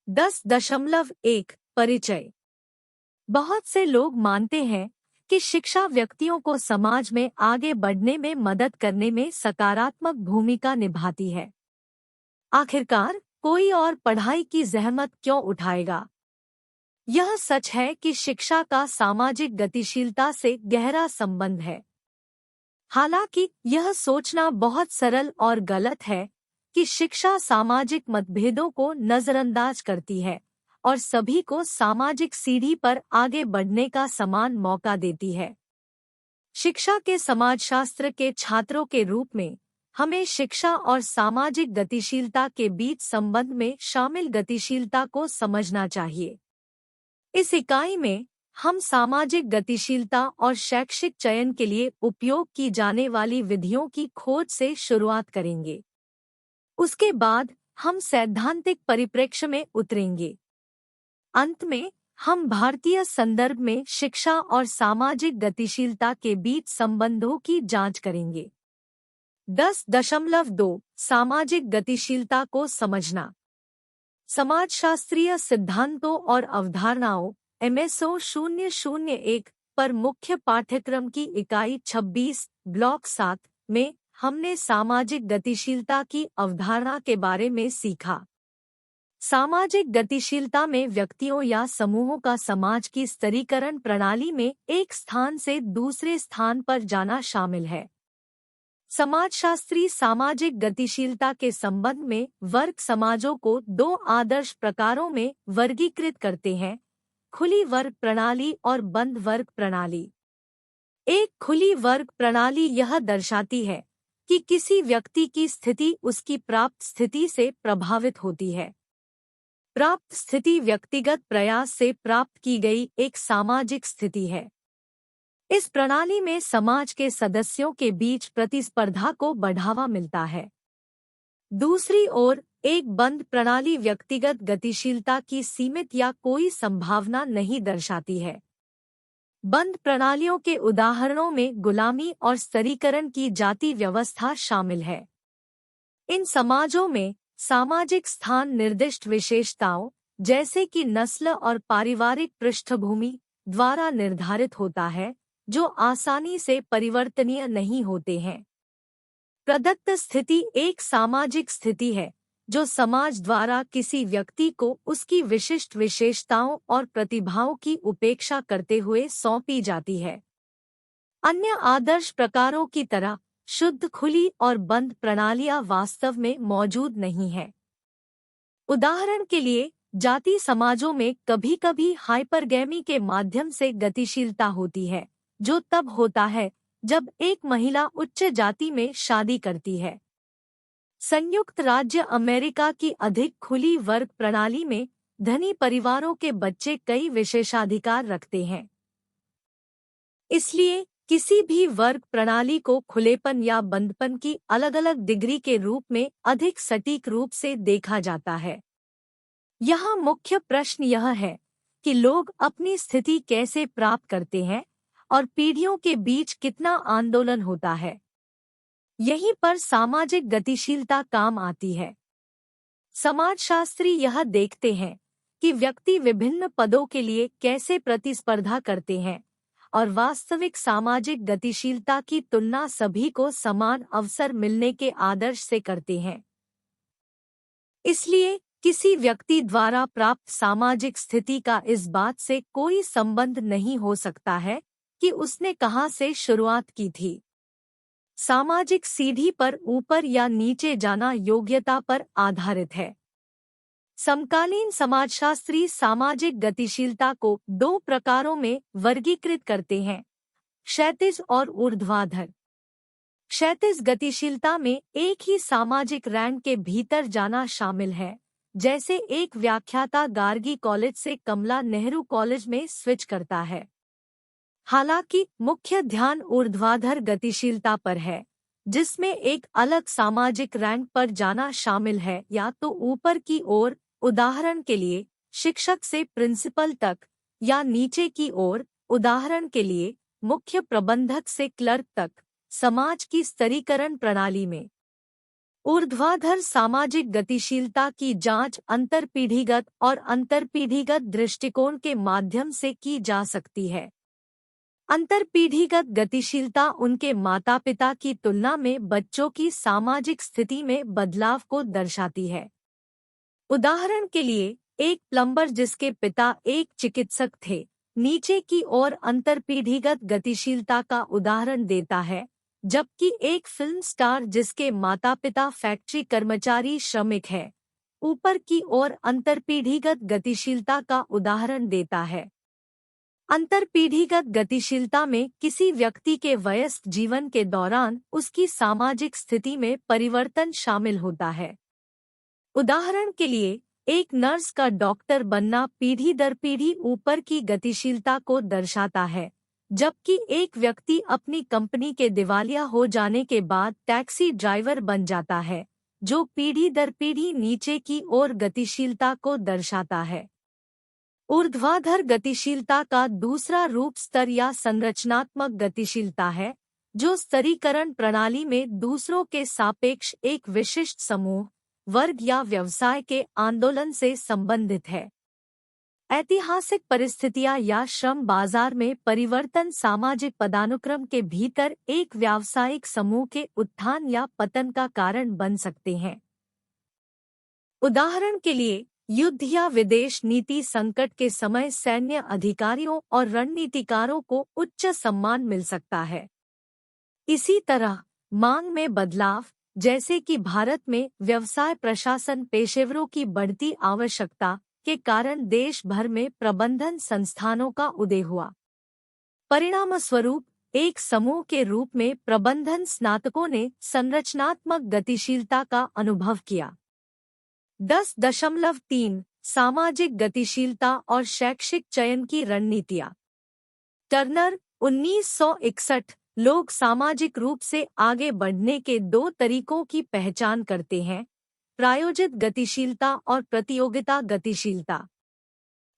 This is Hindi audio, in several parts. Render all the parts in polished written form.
10.1 परिचय। बहुत से लोग मानते हैं कि शिक्षा व्यक्तियों को समाज में आगे बढ़ने में मदद करने में सकारात्मक भूमिका निभाती है। आखिरकार कोई और पढ़ाई की जहमत क्यों उठाएगा? यह सच है कि शिक्षा का सामाजिक गतिशीलता से गहरा संबंध है। हालांकि यह सोचना बहुत सरल और गलत है कि शिक्षा सामाजिक मतभेदों को नजरअंदाज करती है और सभी को सामाजिक सीढ़ी पर आगे बढ़ने का समान मौका देती है। शिक्षा के समाजशास्त्र के छात्रों के रूप में हमें शिक्षा और सामाजिक गतिशीलता के बीच संबंध में शामिल गतिशीलता को समझना चाहिए। इस इकाई में हम सामाजिक गतिशीलता और शैक्षिक चयन के लिए उपयोग की जाने वाली विधियों की खोज से शुरुआत करेंगे। उसके बाद हम सैद्धांतिक परिप्रेक्ष्य में उतरेंगे। अंत में हम भारतीय संदर्भ में शिक्षा और सामाजिक गतिशीलता के बीच संबंधों की जांच करेंगे। 10.2 सामाजिक गतिशीलता को समझना। समाजशास्त्रीय सिद्धांतों और अवधारणाओं MSO 001 पर मुख्य पाठ्यक्रम की इकाई 26 ब्लॉक 7 में हमने सामाजिक गतिशीलता की अवधारणा के बारे में सीखा। सामाजिक गतिशीलता में व्यक्तियों या समूहों का समाज की स्तरीकरण प्रणाली में एक स्थान से दूसरे स्थान पर जाना शामिल है। समाजशास्त्री सामाजिक गतिशीलता के संबंध में वर्ग समाजों को दो आदर्श प्रकारों में वर्गीकृत करते हैं: खुली वर्ग प्रणाली और बंद वर्ग प्रणाली। एक खुली वर्ग प्रणाली यह दर्शाती है कि किसी व्यक्ति की स्थिति उसकी प्राप्त स्थिति से प्रभावित होती है। प्राप्त स्थिति व्यक्तिगत प्रयास से प्राप्त की गई एक सामाजिक स्थिति है। इस प्रणाली में समाज के सदस्यों के बीच प्रतिस्पर्धा को बढ़ावा मिलता है। दूसरी ओर एक बंद प्रणाली व्यक्तिगत गतिशीलता की सीमित या कोई संभावना नहीं दर्शाती है। बंद प्रणालियों के उदाहरणों में गुलामी और स्तरीकरण की जाति व्यवस्था शामिल है। इन समाजों में सामाजिक स्थान निर्दिष्ट विशेषताओं जैसे कि नस्ल और पारिवारिक पृष्ठभूमि द्वारा निर्धारित होता है, जो आसानी से परिवर्तनीय नहीं होते हैं। प्रदत्त स्थिति एक सामाजिक स्थिति है जो समाज द्वारा किसी व्यक्ति को उसकी विशिष्ट विशेषताओं और प्रतिभाओं की उपेक्षा करते हुए सौंपी जाती है। अन्य आदर्श प्रकारों की तरह शुद्ध खुली और बंद प्रणालियां वास्तव में मौजूद नहीं हैं। उदाहरण के लिए, जाति समाजों में कभी-कभी हाइपरगैमी के माध्यम से गतिशीलता होती है, जो तब होता है जब एक महिला उच्च जाति में शादी करती है। संयुक्त राज्य अमेरिका की अधिक खुली वर्ग प्रणाली में धनी परिवारों के बच्चे कई विशेषाधिकार रखते हैं। इसलिए किसी भी वर्ग प्रणाली को खुलेपन या बंदपन की अलग-अलग डिग्री के रूप में अधिक सटीक रूप से देखा जाता है। यहाँ मुख्य प्रश्न यह है कि लोग अपनी स्थिति कैसे प्राप्त करते हैं और पीढ़ियों के बीच कितना आंदोलन होता है। यहीं पर सामाजिक गतिशीलता काम आती है। समाजशास्त्री यह देखते हैं कि व्यक्ति विभिन्न पदों के लिए कैसे प्रतिस्पर्धा करते हैं और वास्तविक सामाजिक गतिशीलता की तुलना सभी को समान अवसर मिलने के आदर्श से करते हैं। इसलिए किसी व्यक्ति द्वारा प्राप्त सामाजिक स्थिति का इस बात से कोई संबंध नहीं हो सकता है कि उसने कहाँ से शुरुआत की थी। सामाजिक सीढ़ी पर ऊपर या नीचे जाना योग्यता पर आधारित है। समकालीन समाजशास्त्री सामाजिक गतिशीलता को दो प्रकारों में वर्गीकृत करते हैं: क्षैतिज और ऊर्ध्वाधर। क्षैतिज गतिशीलता में एक ही सामाजिक रैंक के भीतर जाना शामिल है, जैसे एक व्याख्याता गार्गी कॉलेज से कमला नेहरू कॉलेज में स्विच करता है। हालांकि मुख्य ध्यान ऊर्ध्वाधर गतिशीलता पर है, जिसमें एक अलग सामाजिक रैंक पर जाना शामिल है, या तो ऊपर की ओर, उदाहरण के लिए शिक्षक से प्रिंसिपल तक, या नीचे की ओर, उदाहरण के लिए मुख्य प्रबंधक से क्लर्क तक, समाज की स्तरीकरण प्रणाली में। ऊर्ध्वाधर सामाजिक गतिशीलता की जांच अंतरपीढ़ीगत और अंतरपीढ़ीगत दृष्टिकोण के माध्यम से की जा सकती है। अंतरपीढ़ीगत गतिशीलता उनके माता-पिता की तुलना में बच्चों की सामाजिक स्थिति में बदलाव को दर्शाती है। उदाहरण के लिए, एक प्लम्बर जिसके पिता एक चिकित्सक थे, नीचे की ओर अंतरपीढ़ीगत गतिशीलता का उदाहरण देता है, जबकि एक फिल्म स्टार जिसके माता-पिता फैक्ट्री कर्मचारी श्रमिक है, ऊपर की ओर अंतरपीढ़ीगत गतिशीलता का उदाहरण देता है। अंतरपीढ़ीगत गतिशीलता में किसी व्यक्ति के वयस्क जीवन के दौरान उसकी सामाजिक स्थिति में परिवर्तन शामिल होता है। उदाहरण के लिए, एक नर्स का डॉक्टर बनना पीढ़ी दर पीढ़ी ऊपर की गतिशीलता को दर्शाता है, जबकि एक व्यक्ति अपनी कंपनी के दिवालिया हो जाने के बाद टैक्सी ड्राइवर बन जाता है, जो पीढ़ी दर पीढ़ी नीचे की ओर गतिशीलता को दर्शाता है। ऊर्ध्वाधर गतिशीलता का दूसरा रूप स्तर या संरचनात्मक गतिशीलता है, जो स्तरीकरण प्रणाली में दूसरों के सापेक्ष एक विशिष्ट समूह, वर्ग या व्यवसाय के आंदोलन से संबंधित है। ऐतिहासिक परिस्थितियां या श्रम बाजार में परिवर्तन सामाजिक पदानुक्रम के भीतर एक व्यावसायिक समूह के उत्थान या पतन का कारण बन सकते हैं। उदाहरण के लिए, युद्ध या विदेश नीति संकट के समय सैन्य अधिकारियों और रणनीतिकारों को उच्च सम्मान मिल सकता है। इसी तरह, मांग में बदलाव, जैसे कि भारत में व्यवसाय प्रशासन पेशेवरों की बढ़ती आवश्यकता के कारण देश भर में प्रबंधन संस्थानों का उदय हुआ। परिणामस्वरूप, एक समूह के रूप में प्रबंधन स्नातकों ने संरचनात्मक गतिशीलता का अनुभव किया। 10.3 सामाजिक गतिशीलता और शैक्षिक चयन की रणनीतियां। टर्नर, 1961। लोग सामाजिक रूप से आगे बढ़ने के दो तरीकों की पहचान करते हैं: प्रायोजित गतिशीलता और प्रतियोगिता गतिशीलता।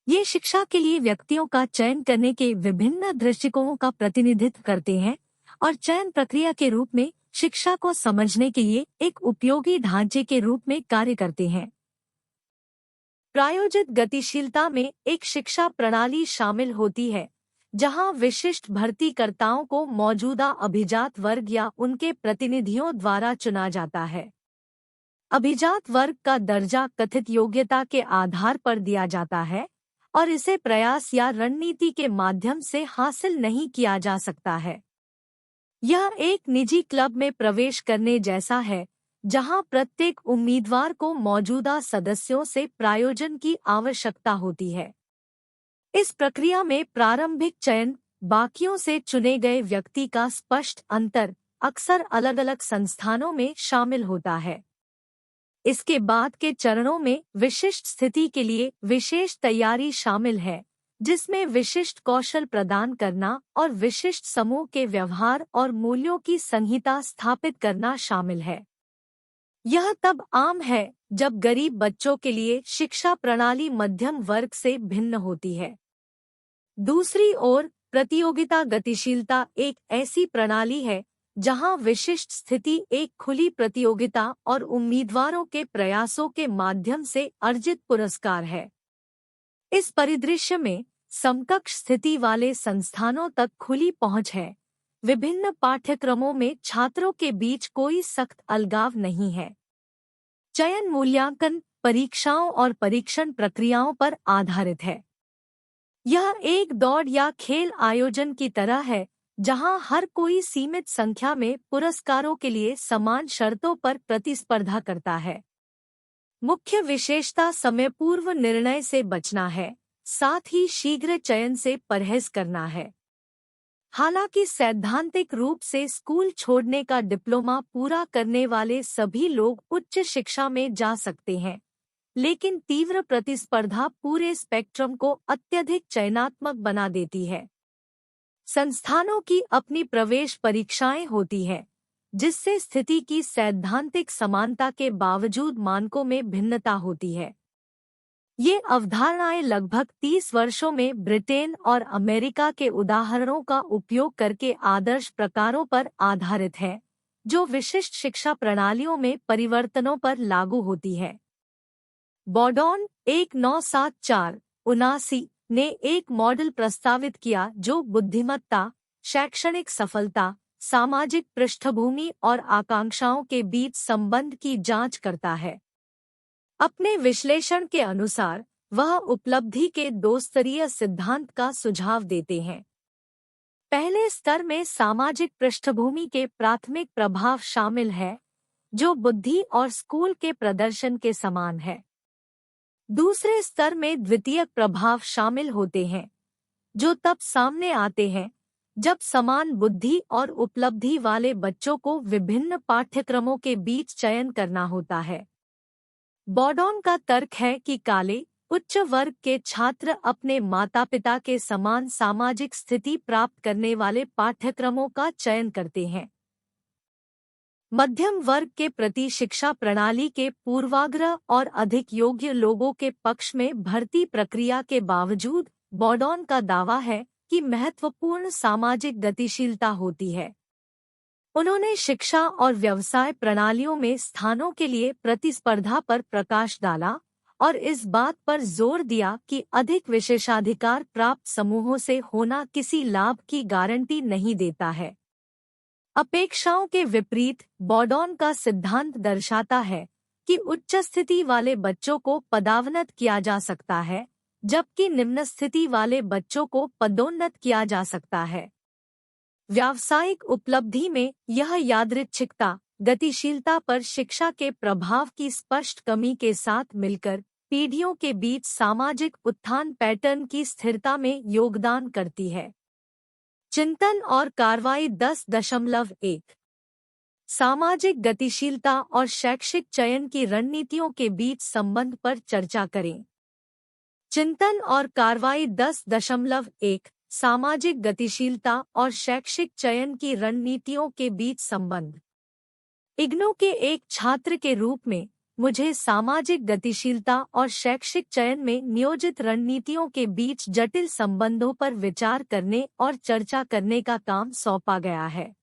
ये शिक्षा के लिए व्यक्तियों का चयन करने के विभिन्न दृष्टिकोणों का प्रतिनिधित्व करते हैं और चयन प्रक्रिया के रूप में शिक्षा को समझने के लिए एक उपयोगी ढांचे के रूप में कार्य करते हैं। प्रायोजित गतिशीलता में एक शिक्षा प्रणाली शामिल होती है, जहां विशिष्ट भर्तीकर्ताओं को मौजूदा अभिजात वर्ग या उनके प्रतिनिधियों द्वारा चुना जाता है। अभिजात वर्ग का दर्जा कथित योग्यता के आधार पर दिया जाता है और इसे प्रयास या रणनीति के माध्यम से हासिल नहीं किया जा सकता है। यह एक निजी क्लब में प्रवेश करने जैसा है, जहां प्रत्येक उम्मीदवार को मौजूदा सदस्यों से प्रायोजन की आवश्यकता होती है। इस प्रक्रिया में प्रारंभिक चयन, बाकियों से चुने गए व्यक्ति का स्पष्ट अंतर, अक्सर अलग-अलग संस्थानों में शामिल होता है। इसके बाद के चरणों में विशिष्ट स्थिति के लिए विशेष तैयारी शामिल है, जिसमें विशिष्ट कौशल प्रदान करना और विशिष्ट समूह के व्यवहार और मूल्यों की संहिता स्थापित करना शामिल है। यह तब आम है जब गरीब बच्चों के लिए शिक्षा प्रणाली मध्यम वर्ग से भिन्न होती है। दूसरी ओर, प्रतियोगिता गतिशीलता एक ऐसी प्रणाली है जहां विशिष्ट स्थिति एक खुली प्रतियोगिता और उम्मीदवारों के प्रयासों के माध्यम से अर्जित पुरस्कार है। इस परिदृश्य में समकक्ष स्थिति वाले संस्थानों तक खुली पहुंच है। विभिन्न पाठ्यक्रमों में छात्रों के बीच कोई सख्त अलगाव नहीं है। चयन मूल्यांकन, परीक्षाओं और परीक्षण प्रक्रियाओं पर आधारित है। यह एक दौड़ या खेल आयोजन की तरह है, जहां हर कोई सीमित संख्या में पुरस्कारों के लिए समान शर्तों पर प्रतिस्पर्धा करता है। मुख्य विशेषता समय पूर्व निर्णय से बचना है, साथ ही शीघ्र चयन से परहेज करना है। हालांकि सैद्धांतिक रूप से स्कूल छोड़ने का डिप्लोमा पूरा करने वाले सभी लोग उच्च शिक्षा में जा सकते हैं, लेकिन तीव्र प्रतिस्पर्धा पूरे स्पेक्ट्रम को अत्यधिक चयनात्मक बना देती है। संस्थानों की अपनी प्रवेश परीक्षाएं होती हैं, जिससे स्थिति की सैद्धांतिक समानता के बावजूद मानकों में भिन्नता होती है। ये अवधारणाएं लगभग 30 वर्षों में ब्रिटेन और अमेरिका के उदाहरणों का उपयोग करके आदर्श प्रकारों पर आधारित हैं, जो विशिष्ट शिक्षा प्रणालियों में परिवर्तनों पर लागू होती है। बॉर्डन 1974-79 ने एक मॉडल प्रस्तावित किया जो बुद्धिमत्ता, शैक्षणिक सफलता, सामाजिक पृष्ठभूमि और आकांक्षाओं के बीच संबंध की जांच करता है। अपने विश्लेषण के अनुसार वह उपलब्धि के दो स्तरीय सिद्धांत का सुझाव देते हैं। पहले स्तर में सामाजिक पृष्ठभूमि के प्राथमिक प्रभाव शामिल है, जो बुद्धि और स्कूल के प्रदर्शन के समान है। दूसरे स्तर में द्वितीयक प्रभाव शामिल होते हैं, जो तब सामने आते हैं जब समान बुद्धि और उपलब्धि वाले बच्चों को विभिन्न पाठ्यक्रमों के बीच चयन करना होता है। बॉर्डन का तर्क है कि काले, उच्च वर्ग के छात्र अपने माता-पिता के समान सामाजिक स्थिति प्राप्त करने वाले पाठ्यक्रमों का चयन करते हैं। मध्यम वर्ग के प्रति शिक्षा प्रणाली के पूर्वाग्रह और अधिक योग्य लोगों के पक्ष में भर्ती प्रक्रिया के बावजूद बॉर्डन का दावा है कि महत्वपूर्ण सामाजिक गतिशीलता होती है। उन्होंने शिक्षा और व्यवसाय प्रणालियों में स्थानों के लिए प्रतिस्पर्धा पर प्रकाश डाला और इस बात पर जोर दिया कि अधिक विशेषाधिकार प्राप्त समूहों से होना किसी लाभ की गारंटी नहीं देता है। अपेक्षाओं के विपरीत बॉर्डन का सिद्धांत दर्शाता है कि उच्च स्थिति वाले बच्चों को पदावनत किया जा सकता है, जबकि निम्न स्थिति वाले बच्चों को पदोन्नत किया जा सकता है। व्यावसायिक उपलब्धि में यह यादृच्छिकता गतिशीलता पर शिक्षा के प्रभाव की स्पष्ट कमी के साथ मिलकर पीढ़ियों के बीच सामाजिक उत्थान पैटर्न की स्थिरता में योगदान करती है। चिंतन और कार्रवाई 10.1 सामाजिक गतिशीलता और शैक्षिक चयन की रणनीतियों के बीच संबंध पर चर्चा करें। चिंतन और कार्रवाई 10.1 सामाजिक गतिशीलता और शैक्षिक चयन की रणनीतियों के बीच संबंध। इग्नू के एक छात्र के रूप में मुझे सामाजिक गतिशीलता और शैक्षिक चयन में नियोजित रणनीतियों के बीच जटिल संबंधों पर विचार करने और चर्चा करने का काम सौंपा गया है।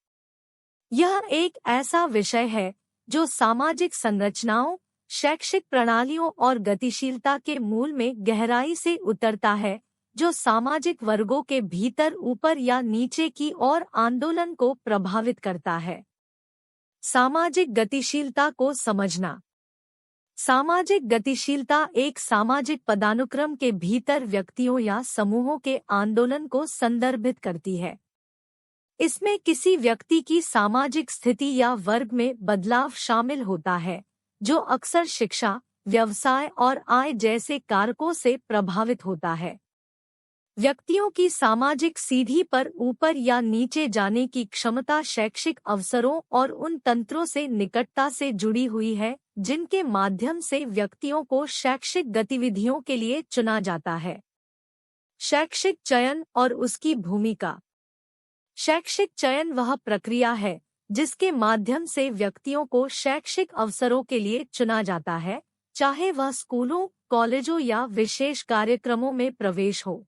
यह एक ऐसा विषय है जो सामाजिक संरचनाओं, शैक्षिक प्रणालियों और गतिशीलता के मूल में गहराई से उतरता है, जो सामाजिक वर्गों के भीतर ऊपर या नीचे की ओर आंदोलन को प्रभावित करता है। सामाजिक गतिशीलता को समझना। सामाजिक गतिशीलता एक सामाजिक पदानुक्रम के भीतर व्यक्तियों या समूहों के आंदोलन को संदर्भित करती है। इसमें किसी व्यक्ति की सामाजिक स्थिति या वर्ग में बदलाव शामिल होता है, जो अक्सर शिक्षा, व्यवसाय और आय जैसे कारकों से प्रभावित होता है। व्यक्तियों की सामाजिक सीढ़ी पर ऊपर या नीचे जाने की क्षमता शैक्षिक अवसरों और उन तंत्रों से निकटता से जुड़ी हुई है जिनके माध्यम से व्यक्तियों को शैक्षिक गतिविधियों के लिए चुना जाता है। शैक्षिक चयन और उसकी भूमिका। शैक्षिक चयन वह प्रक्रिया है जिसके माध्यम से व्यक्तियों को शैक्षिक अवसरों के लिए चुना जाता है, चाहे वह स्कूलों, कॉलेजों या विशेष कार्यक्रमों में प्रवेश हो।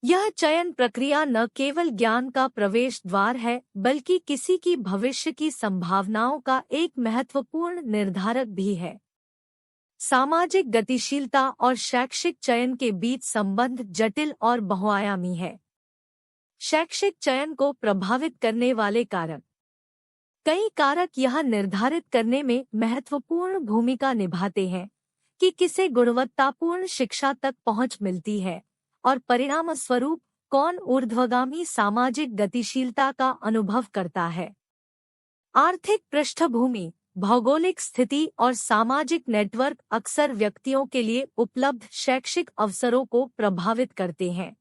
यह चयन प्रक्रिया न केवल ज्ञान का प्रवेश द्वार है, बल्कि किसी की भविष्य की संभावनाओं का एक महत्वपूर्ण निर्धारक भी है। सामाजिक गतिशीलता और शैक्षिक चयन के बीच संबंध जटिल और बहुआयामी है। शैक्षिक चयन को प्रभावित करने वाले कारक। कई कारक यह निर्धारित करने में महत्वपूर्ण भूमिका निभाते हैं कि किसे गुणवत्तापूर्ण शिक्षा तक पहुंच मिलती है और परिणामस्वरूप कौन ऊर्ध्वगामी सामाजिक गतिशीलता का अनुभव करता है। आर्थिक पृष्ठभूमि, भौगोलिक स्थिति और सामाजिक नेटवर्क अक्सर व्यक्तियों के लिए उपलब्ध शैक्षिक अवसरों को प्रभावित करते हैं।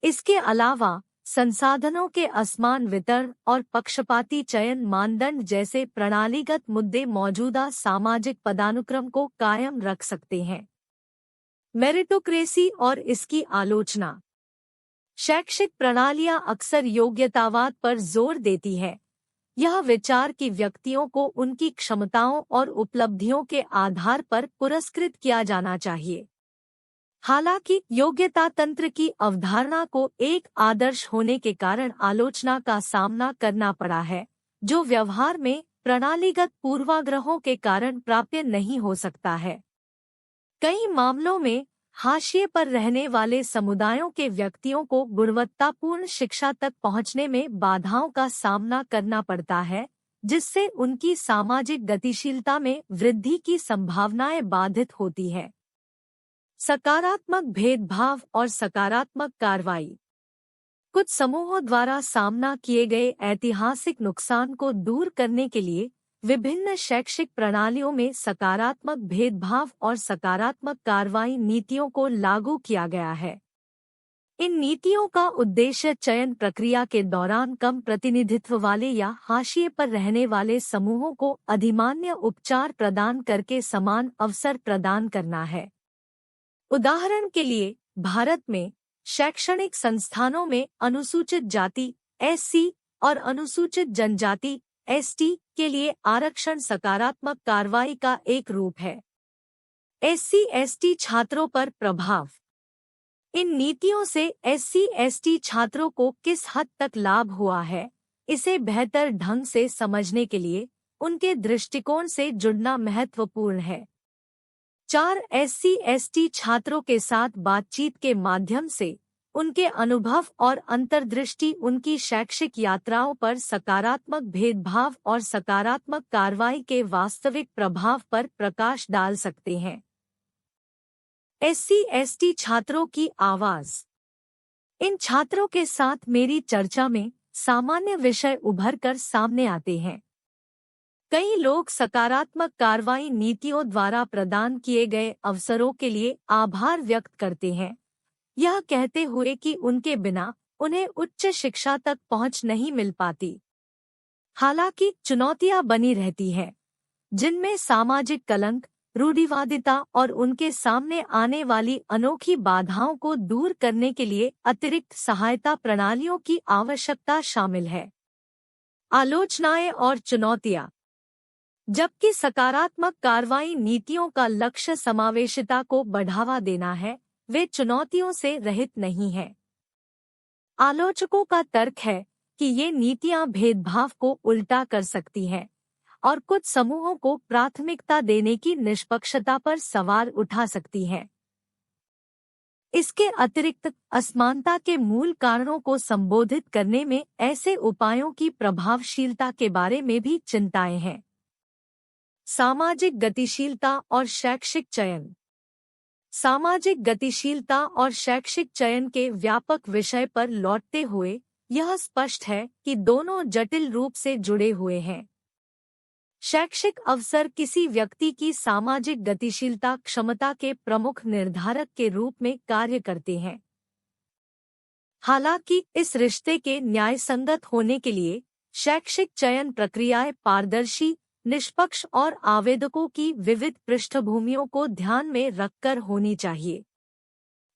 इसके अलावा संसाधनों के असमान वितरण और पक्षपाती चयन मानदंड जैसे प्रणालीगत मुद्दे मौजूदा सामाजिक पदानुक्रम को कायम रख सकते हैं। मेरिटोक्रेसी और इसकी आलोचना। शैक्षिक प्रणालियां अक्सर योग्यतावाद पर जोर देती है। यह विचार कि व्यक्तियों को उनकी क्षमताओं और उपलब्धियों के आधार पर पुरस्कृत किया जाना चाहिए। हालांकि योग्यता तंत्र की अवधारणा को एक आदर्श होने के कारण आलोचना का सामना करना पड़ा है, जो व्यवहार में प्रणालीगत पूर्वाग्रहों के कारण प्राप्य नहीं हो सकता है। कई मामलों में हाशिए पर रहने वाले समुदायों के व्यक्तियों को गुणवत्तापूर्ण शिक्षा तक पहुंचने में बाधाओं का सामना करना पड़ता है, जिससे उनकी सामाजिक गतिशीलता में वृद्धि की संभावनाएं बाधित होती है। सकारात्मक भेदभाव और सकारात्मक कार्रवाई। कुछ समूहों द्वारा सामना किए गए ऐतिहासिक नुकसान को दूर करने के लिए विभिन्न शैक्षिक प्रणालियों में सकारात्मक भेदभाव और सकारात्मक कार्रवाई नीतियों को लागू किया गया है। इन नीतियों का उद्देश्य चयन प्रक्रिया के दौरान कम प्रतिनिधित्व वाले या हाशिए पर रहने वाले समूहों को अधिमान्य उपचार प्रदान करके समान अवसर प्रदान करना है। उदाहरण के लिए, भारत में शैक्षणिक संस्थानों में अनुसूचित जाति (SC) और अनुसूचित जनजाति (ST) के लिए आरक्षण सकारात्मक कार्रवाई का एक रूप है। SC/ST छात्रों पर प्रभाव। इन नीतियों से SC/ST छात्रों को किस हद तक लाभ हुआ है, इसे बेहतर ढंग से समझने के लिए उनके दृष्टिकोण से जुड़ना महत्वपूर्ण है। 4 SC/ST छात्रों के साथ बातचीत के माध्यम से उनके अनुभव और अंतर्दृष्टि उनकी शैक्षिक यात्राओं पर सकारात्मक भेदभाव और सकारात्मक कार्रवाई के वास्तविक प्रभाव पर प्रकाश डाल सकते हैं। SC/ST छात्रों की आवाज़। इन छात्रों के साथ मेरी चर्चा में सामान्य विषय उभर कर सामने आते हैं। कई लोग सकारात्मक कार्रवाई नीतियों द्वारा प्रदान किए गए अवसरों के लिए आभार व्यक्त करते हैं, यह कहते हुए कि उनके बिना उन्हें उच्च शिक्षा तक पहुंच नहीं मिल पाती। हालांकि चुनौतियां बनी रहती हैं, जिनमें सामाजिक कलंक, रूढ़िवादिता और उनके सामने आने वाली अनोखी बाधाओं को दूर करने के लिए अतिरिक्त सहायता प्रणालियों की आवश्यकता शामिल है। आलोचनाएं और चुनौतियां। जबकि सकारात्मक कार्रवाई नीतियों का लक्ष्य समावेशिता को बढ़ावा देना है, वे चुनौतियों से रहित नहीं हैं। आलोचकों का तर्क है कि ये नीतियां भेदभाव को उल्टा कर सकती हैं और कुछ समूहों को प्राथमिकता देने की निष्पक्षता पर सवाल उठा सकती हैं। इसके अतिरिक्त असमानता के मूल कारणों को संबोधित करने में ऐसे उपायों की प्रभावशीलता के बारे में भी चिंताएं हैं। सामाजिक गतिशीलता और शैक्षिक चयन। सामाजिक गतिशीलता और शैक्षिक चयन के व्यापक विषय पर लौटते हुए यह स्पष्ट है कि दोनों जटिल रूप से जुड़े हुए हैं। शैक्षिक अवसर किसी व्यक्ति की सामाजिक गतिशीलता क्षमता के प्रमुख निर्धारक के रूप में कार्य करते हैं। हालांकि इस रिश्ते के न्यायसंगत होने के लिए शैक्षिक चयन प्रक्रियाएं पारदर्शी, निष्पक्ष और आवेदकों की विविध पृष्ठभूमियों को ध्यान में रखकर होनी चाहिए।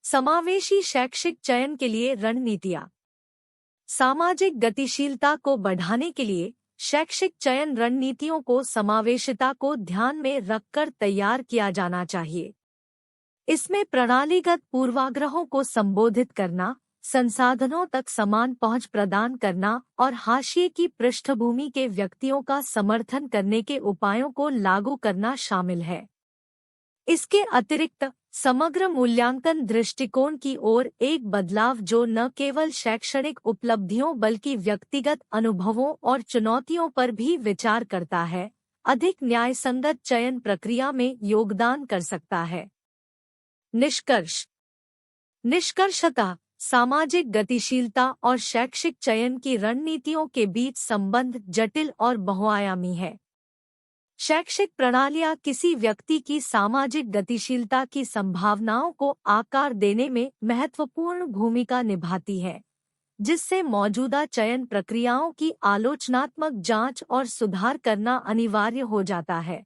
समावेशी शैक्षिक चयन के लिए रणनीतियां। सामाजिक गतिशीलता को बढ़ाने के लिए शैक्षिक चयन रणनीतियों को समावेशिता को ध्यान में रखकर तैयार किया जाना चाहिए। इसमें प्रणालीगत पूर्वाग्रहों को संबोधित करना, संसाधनों तक समान पहुंच प्रदान करना और हाशिए की पृष्ठभूमि के व्यक्तियों का समर्थन करने के उपायों को लागू करना शामिल है। इसके अतिरिक्त समग्र मूल्यांकन दृष्टिकोण की ओर एक बदलाव जो न केवल शैक्षणिक उपलब्धियों बल्कि व्यक्तिगत अनुभवों और चुनौतियों पर भी विचार करता है, अधिक न्यायसंगत चयन प्रक्रिया में योगदान कर सकता है। निष्कर्ष। निष्कर्षतः सामाजिक गतिशीलता और शैक्षिक चयन की रणनीतियों के बीच संबंध जटिल और बहुआयामी है। शैक्षिक प्रणालियां किसी व्यक्ति की सामाजिक गतिशीलता की संभावनाओं को आकार देने में महत्वपूर्ण भूमिका निभाती है, जिससे मौजूदा चयन प्रक्रियाओं की आलोचनात्मक जांच और सुधार करना अनिवार्य हो जाता है।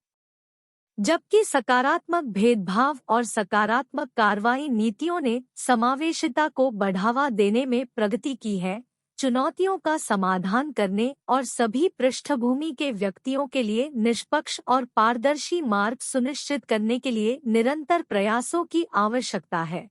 जबकि सकारात्मक भेदभाव और सकारात्मक कार्रवाई नीतियों ने समावेशिता को बढ़ावा देने में प्रगति की है, चुनौतियों का समाधान करने और सभी पृष्ठभूमि के व्यक्तियों के लिए निष्पक्ष और पारदर्शी मार्ग सुनिश्चित करने के लिए निरंतर प्रयासों की आवश्यकता है।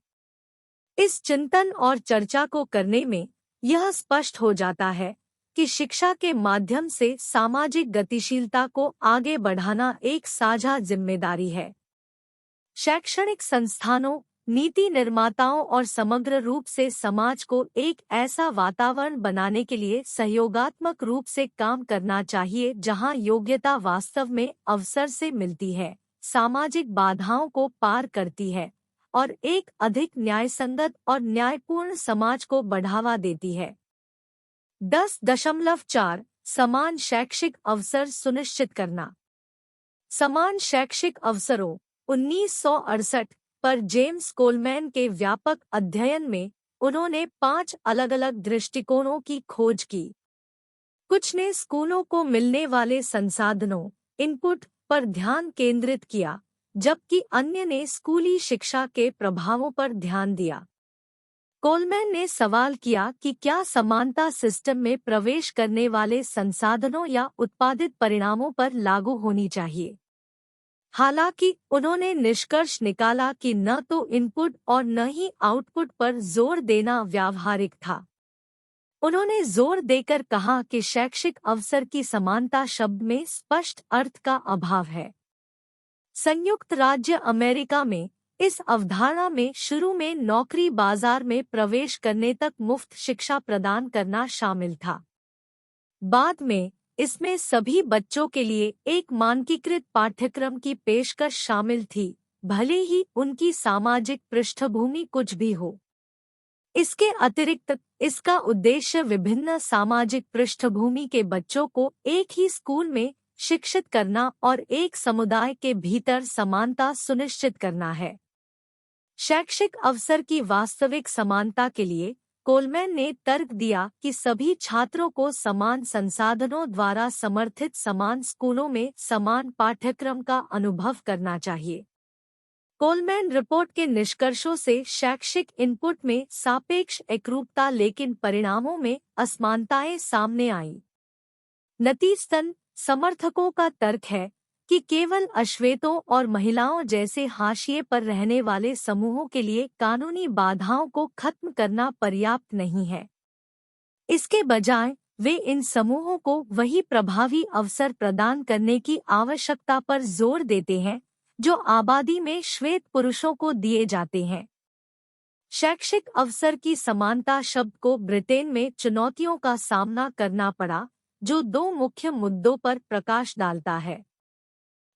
इस चिंतन और चर्चा को करने में यह स्पष्ट हो जाता है कि शिक्षा के माध्यम से सामाजिक गतिशीलता को आगे बढ़ाना एक साझा जिम्मेदारी है। शैक्षणिक संस्थानों, नीति निर्माताओं और समग्र रूप से समाज को एक ऐसा वातावरण बनाने के लिए सहयोगात्मक रूप से काम करना चाहिए जहां योग्यता वास्तव में अवसर से मिलती है, सामाजिक बाधाओं को पार करती है और एक अधिक न्यायसंगत और न्यायपूर्ण समाज को बढ़ावा देती है। 10.4 समान शैक्षिक अवसर सुनिश्चित करना। समान शैक्षिक अवसरों 1968 पर जेम्स कोलमैन के व्यापक अध्ययन में उन्होंने 5 अलग-अलग दृष्टिकोणों की खोज की। कुछ ने स्कूलों को मिलने वाले संसाधनों, इनपुट पर ध्यान केंद्रित किया, जबकि अन्य ने स्कूली शिक्षा के प्रभावों पर ध्यान दिया। कोलमैन ने सवाल किया कि क्या समानता सिस्टम में प्रवेश करने वाले संसाधनों या उत्पादित परिणामों पर लागू होनी चाहिए। हालांकि उन्होंने निष्कर्ष निकाला कि न तो इनपुट और न ही आउटपुट पर जोर देना व्यावहारिक था। उन्होंने जोर देकर कहा कि शैक्षिक अवसर की समानता शब्द में स्पष्ट अर्थ का अभाव है। संयुक्त राज्य अमेरिका में इस अवधारणा में शुरू में नौकरी बाजार में प्रवेश करने तक मुफ्त शिक्षा प्रदान करना शामिल था। बाद में इसमें सभी बच्चों के लिए एक मानकीकृत पाठ्यक्रम की पेशकश शामिल थी, भले ही उनकी सामाजिक पृष्ठभूमि कुछ भी हो। इसके अतिरिक्त इसका उद्देश्य विभिन्न सामाजिक पृष्ठभूमि के बच्चों को एक ही स्कूल में शिक्षित करना और एक समुदाय के भीतर समानता सुनिश्चित करना है। शैक्षिक अवसर की वास्तविक समानता के लिए कोलमैन ने तर्क दिया कि सभी छात्रों को समान संसाधनों द्वारा समर्थित समान स्कूलों में समान पाठ्यक्रम का अनुभव करना चाहिए। कोलमैन रिपोर्ट के निष्कर्षों से शैक्षिक इनपुट में सापेक्ष एकरूपता लेकिन परिणामों में असमानताएं सामने आईं। नतीजतन समर्थकों का तर्क है कि केवल अश्वेतों और महिलाओं जैसे हाशिए पर रहने वाले समूहों के लिए कानूनी बाधाओं को खत्म करना पर्याप्त नहीं है। इसके बजाय वे इन समूहों को वही प्रभावी अवसर प्रदान करने की आवश्यकता पर जोर देते हैं जो आबादी में श्वेत पुरुषों को दिए जाते हैं। शैक्षिक अवसर की समानता शब्द को ब्रिटेन में चुनौतियों का सामना करना पड़ा, जो 2 मुख्य मुद्दों पर प्रकाश डालता है।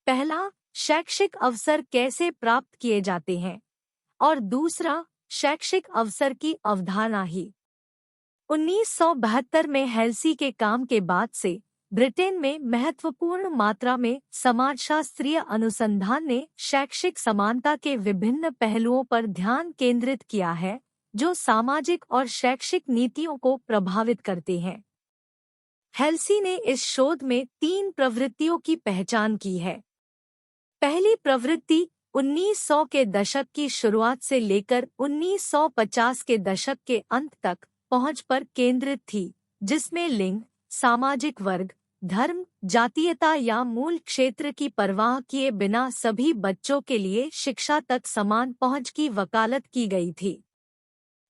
पहला, शैक्षिक अवसर कैसे प्राप्त किए जाते हैं, और दूसरा, शैक्षिक अवसर की अवधारणा ही। 1972 में हेल्सी के काम के बाद से ब्रिटेन में महत्वपूर्ण मात्रा में समाजशास्त्रीय अनुसंधान ने शैक्षिक समानता के विभिन्न पहलुओं पर ध्यान केंद्रित किया है, जो सामाजिक और शैक्षिक नीतियों को प्रभावित करते हैं। हेल्सी ने इस शोध में 3 प्रवृत्तियों की पहचान की है। पहली प्रवृत्ति 1900 के दशक की शुरुआत से लेकर 1950 के दशक के अंत तक पहुंच पर केंद्रित थी, जिसमें लिंग, सामाजिक वर्ग, धर्म, जातीयता या मूल क्षेत्र की परवाह किए बिना सभी बच्चों के लिए शिक्षा तक समान पहुंच की वकालत की गई थी।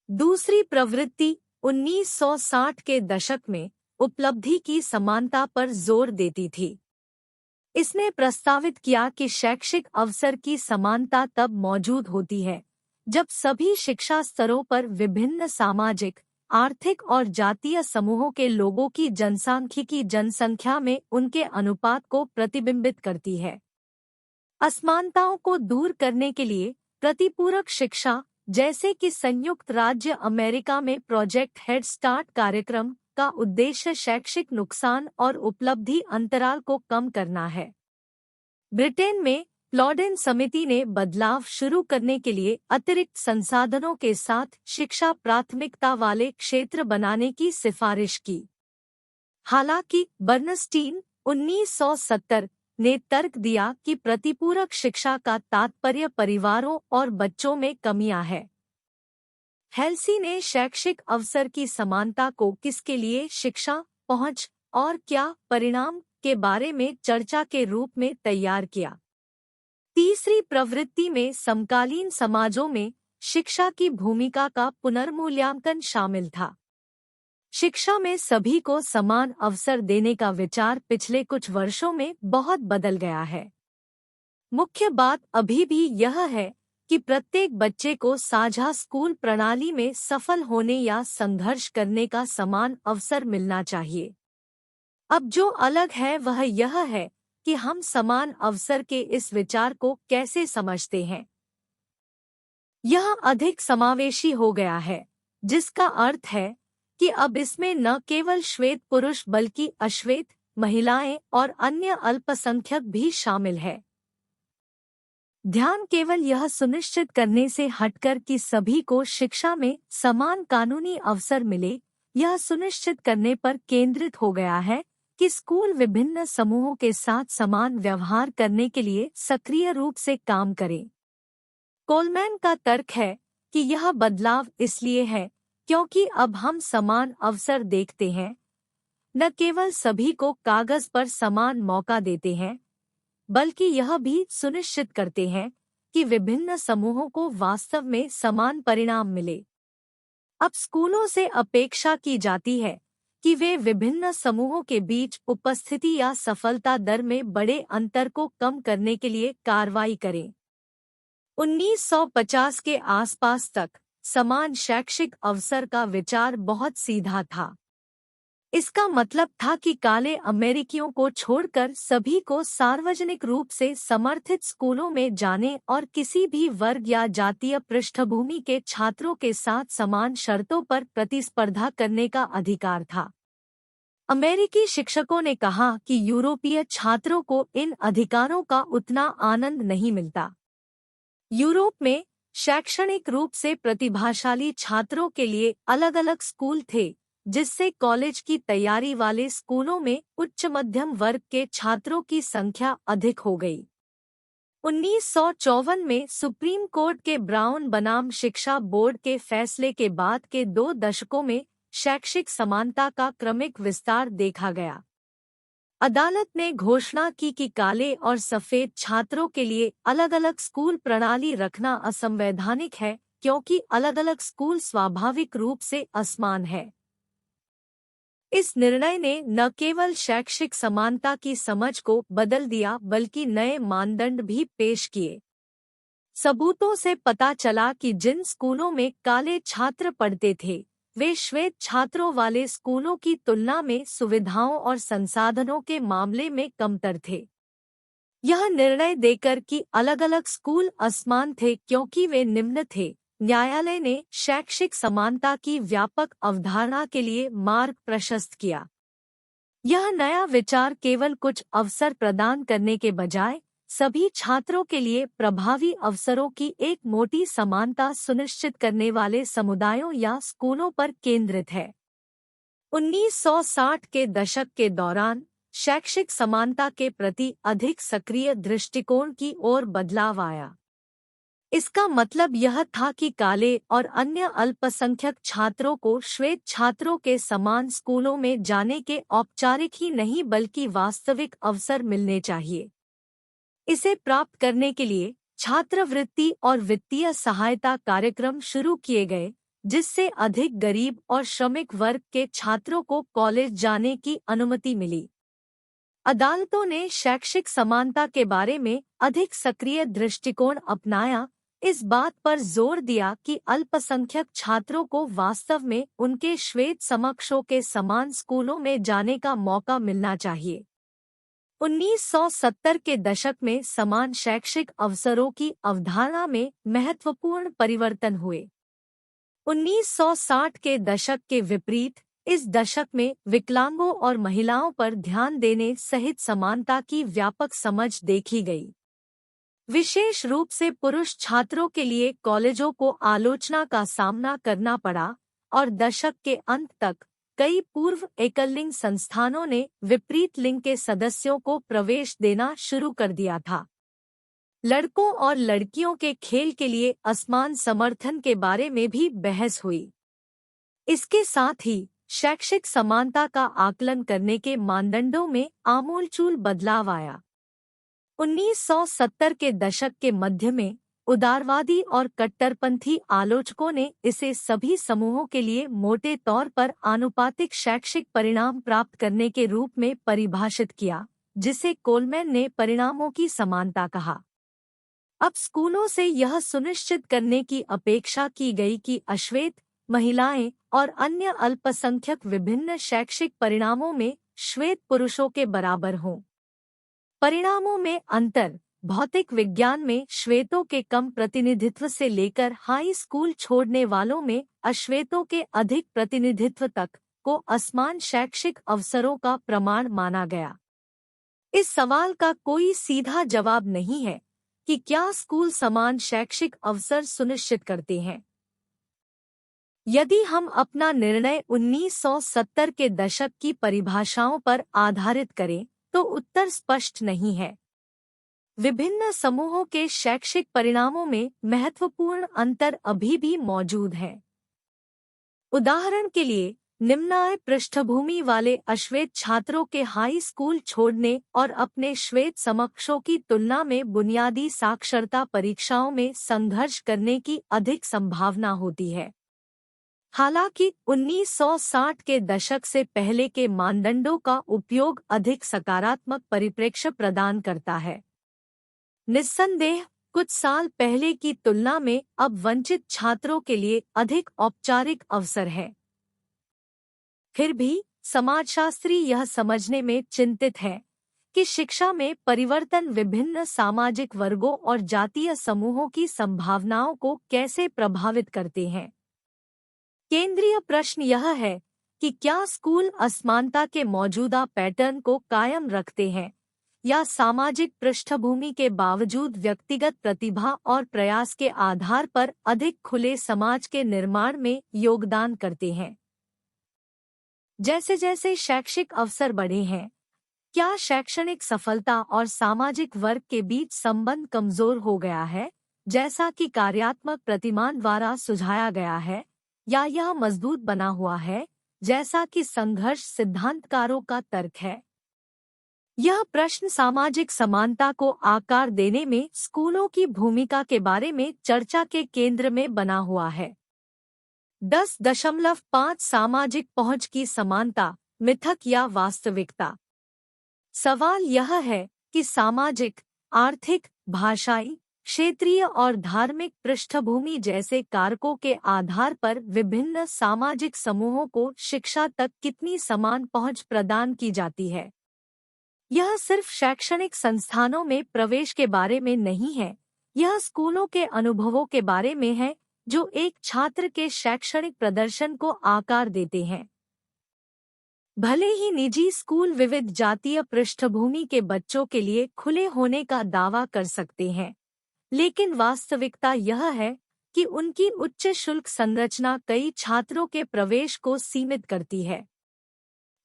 दूसरी प्रवृत्ति 1960 के दशक में उपलब्धि की समानता पर जोर देती थी। इसने प्रस्तावित किया कि शैक्षिक अवसर की समानता तब मौजूद होती है जब सभी शिक्षा स्तरों पर विभिन्न सामाजिक, आर्थिक और जातीय समूहों के लोगों की जनसांख्यिकी जनसंख्या में उनके अनुपात को प्रतिबिंबित करती है। असमानताओं को दूर करने के लिए प्रतिपूरक शिक्षा, जैसे कि संयुक्त राज्य अमेरिका में प्रोजेक्ट हेड स्टार्ट कार्यक्रम का उद्देश्य शैक्षिक नुकसान और उपलब्धि अंतराल को कम करना है। ब्रिटेन में प्लॉडेन समिति ने बदलाव शुरू करने के लिए अतिरिक्त संसाधनों के साथ शिक्षा प्राथमिकता वाले क्षेत्र बनाने की सिफारिश की। हालांकि बर्नस्टीन 1970 ने तर्क दिया कि प्रतिपूरक शिक्षा का तात्पर्य परिवारों और बच्चों में कमियां है। हेल्सी ने शैक्षिक अवसर की समानता को किसके लिए शिक्षा, पहुंच और क्या परिणाम के बारे में चर्चा के रूप में तैयार किया। तीसरी प्रवृत्ति में समकालीन समाजों में शिक्षा की भूमिका का पुनर्मूल्यांकन शामिल था। शिक्षा में सभी को समान अवसर देने का विचार पिछले कुछ वर्षों में बहुत बदल गया है। मुख्य बात अभी भी यह है कि प्रत्येक बच्चे को साझा स्कूल प्रणाली में सफल होने या संघर्ष करने का समान अवसर मिलना चाहिए। अब जो अलग है वह यह है कि हम समान अवसर के इस विचार को कैसे समझते हैं। यह अधिक समावेशी हो गया है, जिसका अर्थ है कि अब इसमें न केवल श्वेत पुरुष बल्कि अश्वेत, महिलाएं और अन्य अल्पसंख्यक भी शामिल है। ध्यान केवल यह सुनिश्चित करने से हटकर कि सभी को शिक्षा में समान कानूनी अवसर मिले, यह सुनिश्चित करने पर केंद्रित हो गया है कि स्कूल विभिन्न समूहों के साथ समान व्यवहार करने के लिए सक्रिय रूप से काम करें। कोलमैन का तर्क है कि यह बदलाव इसलिए है क्योंकि अब हम समान अवसर देखते हैं, न केवल सभी को कागज पर समान मौका देते हैं, बल्कि यह भी सुनिश्चित करते हैं कि विभिन्न समूहों को वास्तव में समान परिणाम मिले। अब स्कूलों से अपेक्षा की जाती है कि वे विभिन्न समूहों के बीच उपस्थिति या सफलता दर में बड़े अंतर को कम करने के लिए कार्रवाई करें। 1950 के आसपास तक समान शैक्षिक अवसर का विचार बहुत सीधा था। इसका मतलब था कि काले अमेरिकियों को छोड़कर सभी को सार्वजनिक रूप से समर्थित स्कूलों में जाने और किसी भी वर्ग या जातीय पृष्ठभूमि के छात्रों के साथ समान शर्तों पर प्रतिस्पर्धा करने का अधिकार था। अमेरिकी शिक्षकों ने कहा कि यूरोपीय छात्रों को इन अधिकारों का उतना आनंद नहीं मिलता। यूरोप में शैक्षणिक रूप से प्रतिभाशाली छात्रों के लिए अलग-अलग स्कूल थे, जिससे कॉलेज की तैयारी वाले स्कूलों में उच्च मध्यम वर्ग के छात्रों की संख्या अधिक हो गई। 1954 में सुप्रीम कोर्ट के ब्राउन बनाम शिक्षा बोर्ड के फैसले के बाद के 2 दशकों में शैक्षिक समानता का क्रमिक विस्तार देखा गया। अदालत ने घोषणा की कि काले और सफेद छात्रों के लिए अलग-अलग स्कूल प्रणाली रखना असंवैधानिक है, क्योंकि अलग-अलग स्कूल स्वाभाविक रूप से असमान है। इस निर्णय ने न केवल शैक्षिक समानता की समझ को बदल दिया बल्कि नए मानदंड भी पेश किए। सबूतों से पता चला कि जिन स्कूलों में काले छात्र पढ़ते थे, वे श्वेत छात्रों वाले स्कूलों की तुलना में सुविधाओं और संसाधनों के मामले में कमतर थे। यह निर्णय देकर कि अलग-अलग स्कूल असमान थे क्योंकि वे निम्न थे, न्यायालय ने शैक्षिक समानता की व्यापक अवधारणा के लिए मार्ग प्रशस्त किया। यह नया विचार केवल कुछ अवसर प्रदान करने के बजाय सभी छात्रों के लिए प्रभावी अवसरों की एक मोटी समानता सुनिश्चित करने वाले समुदायों या स्कूलों पर केंद्रित है। 1960 के दशक के दौरान शैक्षिक समानता के प्रति अधिक सक्रिय दृष्टिकोण की ओर बदलाव आया। इसका मतलब यह था कि काले और अन्य अल्पसंख्यक छात्रों को श्वेत छात्रों के समान स्कूलों में जाने के औपचारिक ही नहीं बल्कि वास्तविक अवसर मिलने चाहिए। इसे प्राप्त करने के लिए छात्रवृत्ति और वित्तीय सहायता कार्यक्रम शुरू किए गए, जिससे अधिक गरीब और श्रमिक वर्ग के छात्रों को कॉलेज जाने की अनुमति मिली। अदालतों ने शैक्षिक समानता के बारे में अधिक सक्रिय दृष्टिकोण अपनाया, इस बात पर जोर दिया कि अल्पसंख्यक छात्रों को वास्तव में उनके श्वेत समकक्षों के समान स्कूलों में जाने का मौका मिलना चाहिए। 1970 के दशक में समान शैक्षिक अवसरों की अवधारणा में महत्वपूर्ण परिवर्तन हुए। 1960 के दशक के विपरीत इस दशक में विकलांगों और महिलाओं पर ध्यान देने सहित समानता की व्यापक समझ देखी गई। विशेष रूप से पुरुष छात्रों के लिए कॉलेजों को आलोचना का सामना करना पड़ा और दशक के अंत तक कई पूर्व एकलिंग संस्थानों ने विपरीत लिंग के सदस्यों को प्रवेश देना शुरू कर दिया था। लड़कों और लड़कियों के खेल के लिए असमान समर्थन के बारे में भी बहस हुई। इसके साथ ही शैक्षिक समानता का आकलन करने के मानदंडों में आमूलचूल बदलाव आया। 1970 के दशक के मध्य में उदारवादी और कट्टरपंथी आलोचकों ने इसे सभी समूहों के लिए मोटे तौर पर आनुपातिक शैक्षिक परिणाम प्राप्त करने के रूप में परिभाषित किया, जिसे कोलमैन ने परिणामों की समानता कहा। अब स्कूलों से यह सुनिश्चित करने की अपेक्षा की गई कि अश्वेत, महिलाएं और अन्य अल्पसंख्यक विभिन्न शैक्षिक परिणामों में श्वेत पुरुषों के बराबर हों। परिणामों में अंतर भौतिक विज्ञान में श्वेतों के कम प्रतिनिधित्व से लेकर हाई स्कूल छोड़ने वालों में अश्वेतों के अधिक प्रतिनिधित्व तक को असमान शैक्षिक अवसरों का प्रमाण माना गया। इस सवाल का कोई सीधा जवाब नहीं है कि क्या स्कूल समान शैक्षिक अवसर सुनिश्चित करते हैं। यदि हम अपना निर्णय 1970 के दशक की परिभाषाओं पर आधारित करें तो उत्तर स्पष्ट नहीं है। विभिन्न समूहों के शैक्षिक परिणामों में महत्वपूर्ण अंतर अभी भी मौजूद है। उदाहरण के लिए, निम्न आय पृष्ठभूमि वाले अश्वेत छात्रों के हाई स्कूल छोड़ने और अपने श्वेत समकक्षों की तुलना में बुनियादी साक्षरता परीक्षाओं में संघर्ष करने की अधिक संभावना होती है। हालांकि 1960 के दशक से पहले के मानदंडों का उपयोग अधिक सकारात्मक परिप्रेक्ष्य प्रदान करता है। निस्संदेह कुछ साल पहले की तुलना में अब वंचित छात्रों के लिए अधिक औपचारिक अवसर है। फिर भी समाजशास्त्री यह समझने में चिंतित है कि शिक्षा में परिवर्तन विभिन्न सामाजिक वर्गों और जातीय समूहों की संभावनाओं को कैसे प्रभावित करते हैं। केंद्रीय प्रश्न यह है कि क्या स्कूल असमानता के मौजूदा पैटर्न को कायम रखते हैं या सामाजिक पृष्ठभूमि के बावजूद व्यक्तिगत प्रतिभा और प्रयास के आधार पर अधिक खुले समाज के निर्माण में योगदान करते हैं। जैसे जैसे शैक्षिक अवसर बढ़े हैं, क्या शैक्षणिक सफलता और सामाजिक वर्ग के बीच संबंध कमजोर हो गया है, जैसा कि कार्यात्मक प्रतिमान द्वारा सुझाया गया है, या यह मजबूत बना हुआ है, जैसा कि संघर्ष सिद्धांतकारों का तर्क है। यह प्रश्न सामाजिक समानता को आकार देने में स्कूलों की भूमिका के बारे में चर्चा के केंद्र में बना हुआ है। 10.5 सामाजिक पहुंच की समानता, मिथक या वास्तविकता। सवाल यह है कि सामाजिक, आर्थिक, भाषाई, क्षेत्रीय और धार्मिक पृष्ठभूमि जैसे कारकों के आधार पर विभिन्न सामाजिक समूहों को शिक्षा तक कितनी समान पहुंच प्रदान की जाती है। यह सिर्फ शैक्षणिक संस्थानों में प्रवेश के बारे में नहीं है, यह स्कूलों के अनुभवों के बारे में है जो एक छात्र के शैक्षणिक प्रदर्शन को आकार देते हैं। भले ही निजी स्कूल विविध जातीय पृष्ठभूमि के बच्चों के लिए खुले होने का दावा कर सकते हैं, लेकिन वास्तविकता यह है कि उनकी उच्च शुल्क संरचना कई छात्रों के प्रवेश को सीमित करती है।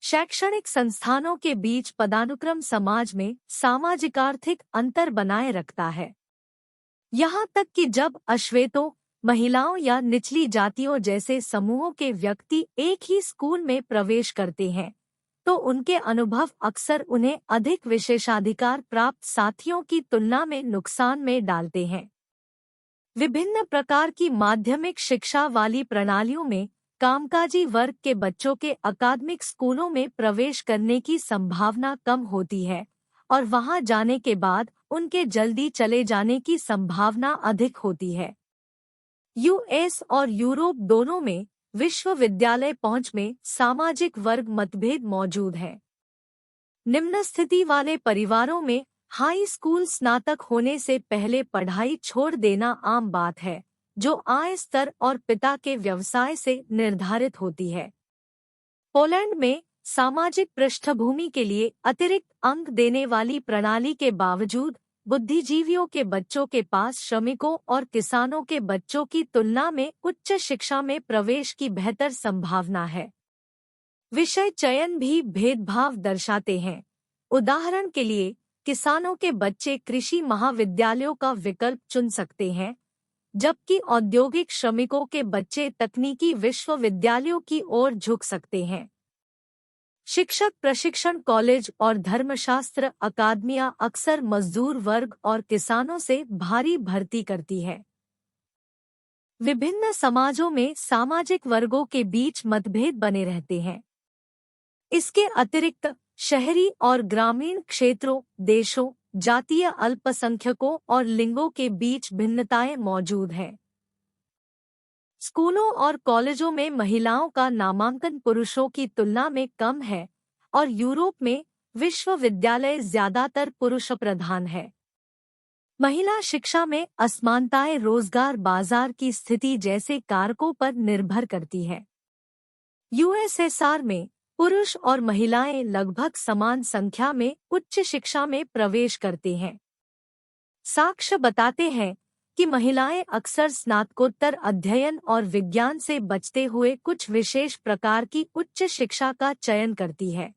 शैक्षणिक संस्थानों के बीच पदानुक्रम समाज में सामाजिक-आर्थिक अंतर बनाए रखता है। यहाँ तक कि जब अश्वेतों, महिलाओं या निचली जातियों जैसे समूहों के व्यक्ति एक ही स्कूल में प्रवेश करते हैं, तो उनके अनुभव अक्सर उन्हें अधिक विशेषाधिकार प्राप्त साथियों की तुलना में नुकसान में डालते हैं। विभिन्न प्रकार की माध्यमिक शिक्षा वाली प्रणालियों में कामकाजी वर्ग के बच्चों के अकादमिक स्कूलों में प्रवेश करने की संभावना कम होती है और वहां जाने के बाद उनके जल्दी चले जाने की संभावना अधिक होती है। यूएस और यूरोप दोनों में विश्वविद्यालय पहुंच में सामाजिक वर्ग मतभेद मौजूद है। निम्न स्थिति वाले परिवारों में हाई स्कूल स्नातक होने से पहले पढ़ाई छोड़ देना आम बात है, जो आय स्तर और पिता के व्यवसाय से निर्धारित होती है। पोलैंड में सामाजिक पृष्ठभूमि के लिए अतिरिक्त अंक देने वाली प्रणाली के बावजूद बुद्धिजीवियों के बच्चों के पास श्रमिकों और किसानों के बच्चों की तुलना में उच्च शिक्षा में प्रवेश की बेहतर संभावना है। विषय चयन भी भेदभाव दर्शाते हैं। उदाहरण के लिए, किसानों के बच्चे कृषि महाविद्यालयों का विकल्प चुन सकते हैं, जबकि औद्योगिक श्रमिकों के बच्चे तकनीकी विश्वविद्यालयों की ओर झुक सकते हैं। शिक्षक प्रशिक्षण कॉलेज और धर्मशास्त्र अकादमियां अक्सर मजदूर वर्ग और किसानों से भारी भर्ती करती है। विभिन्न समाजों में सामाजिक वर्गों के बीच मतभेद बने रहते हैं। इसके अतिरिक्त शहरी और ग्रामीण क्षेत्रों, देशों, जातीय अल्पसंख्यकों और लिंगों के बीच भिन्नताएं मौजूद हैं। स्कूलों और कॉलेजों में महिलाओं का नामांकन पुरुषों की तुलना में कम है और यूरोप में विश्वविद्यालय ज्यादातर पुरुष प्रधान है। महिला शिक्षा में असमानताएं रोजगार बाजार की स्थिति जैसे कारकों पर निर्भर करती है। यूएसएसआर में पुरुष और महिलाएं लगभग समान संख्या में उच्च शिक्षा में प्रवेश करते हैं। साक्ष्य बताते हैं कि महिलाएं अक्सर स्नातकोत्तर अध्ययन और विज्ञान से बचते हुए कुछ विशेष प्रकार की उच्च शिक्षा का चयन करती है।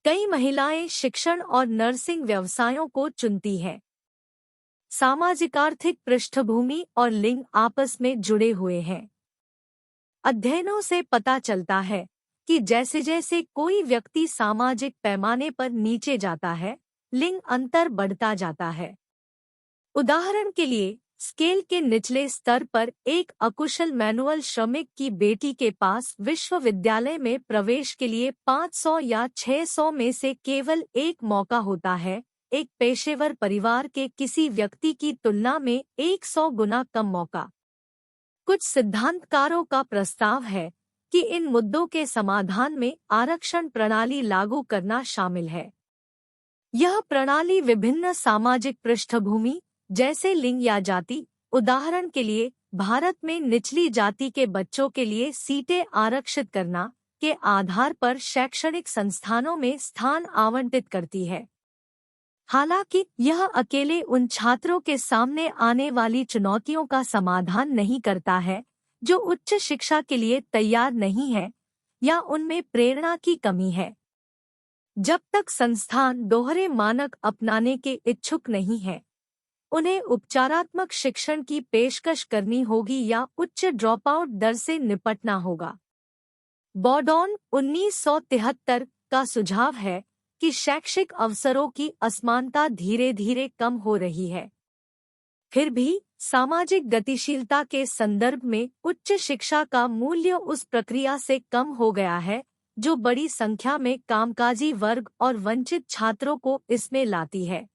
कई महिलाएं शिक्षण और नर्सिंग व्यवसायों को चुनती हैं। सामाजिक आर्थिक पृष्ठभूमि और लिंग आपस में जुड़े हुए हैं। अध्ययनों से पता चलता है कि जैसे जैसे कोई व्यक्ति सामाजिक पैमाने पर नीचे जाता है, लिंग अंतर बढ़ता जाता है। उदाहरण के लिए, स्केल के निचले स्तर पर एक अकुशल मैनुअल श्रमिक की बेटी के पास विश्वविद्यालय में प्रवेश के लिए 500 या 600 में से केवल एक मौका होता है, एक पेशेवर परिवार के किसी व्यक्ति की तुलना में 100 गुना कम मौका। कुछ सिद्धांतकारों का प्रस्ताव है कि इन मुद्दों के समाधान में आरक्षण प्रणाली लागू करना शामिल है। यह प्रणाली विभिन्न सामाजिक पृष्ठभूमि जैसे लिंग या जाति, उदाहरण के लिए भारत में निचली जाति के बच्चों के लिए सीटें आरक्षित करना, के आधार पर शैक्षणिक संस्थानों में स्थान आवंटित करती है। हालांकि यह अकेले उन छात्रों के सामने आने वाली चुनौतियों का समाधान नहीं करता है जो उच्च शिक्षा के लिए तैयार नहीं है या उनमें प्रेरणा की कमी है। जब तक संस्थान दोहरे मानक अपनाने के इच्छुक नहीं है, उन्हें उपचारात्मक शिक्षण की पेशकश करनी होगी या उच्च ड्रॉपआउट दर से निपटना होगा। बॉर्डॉन 1973 का सुझाव है कि शैक्षिक अवसरों की असमानता धीरे धीरे कम हो रही है। फिर भी सामाजिक गतिशीलता के संदर्भ में उच्च शिक्षा का मूल्य उस प्रक्रिया से कम हो गया है जो बड़ी संख्या में कामकाजी वर्ग और वंचित छात्रों को इसमें लाती है।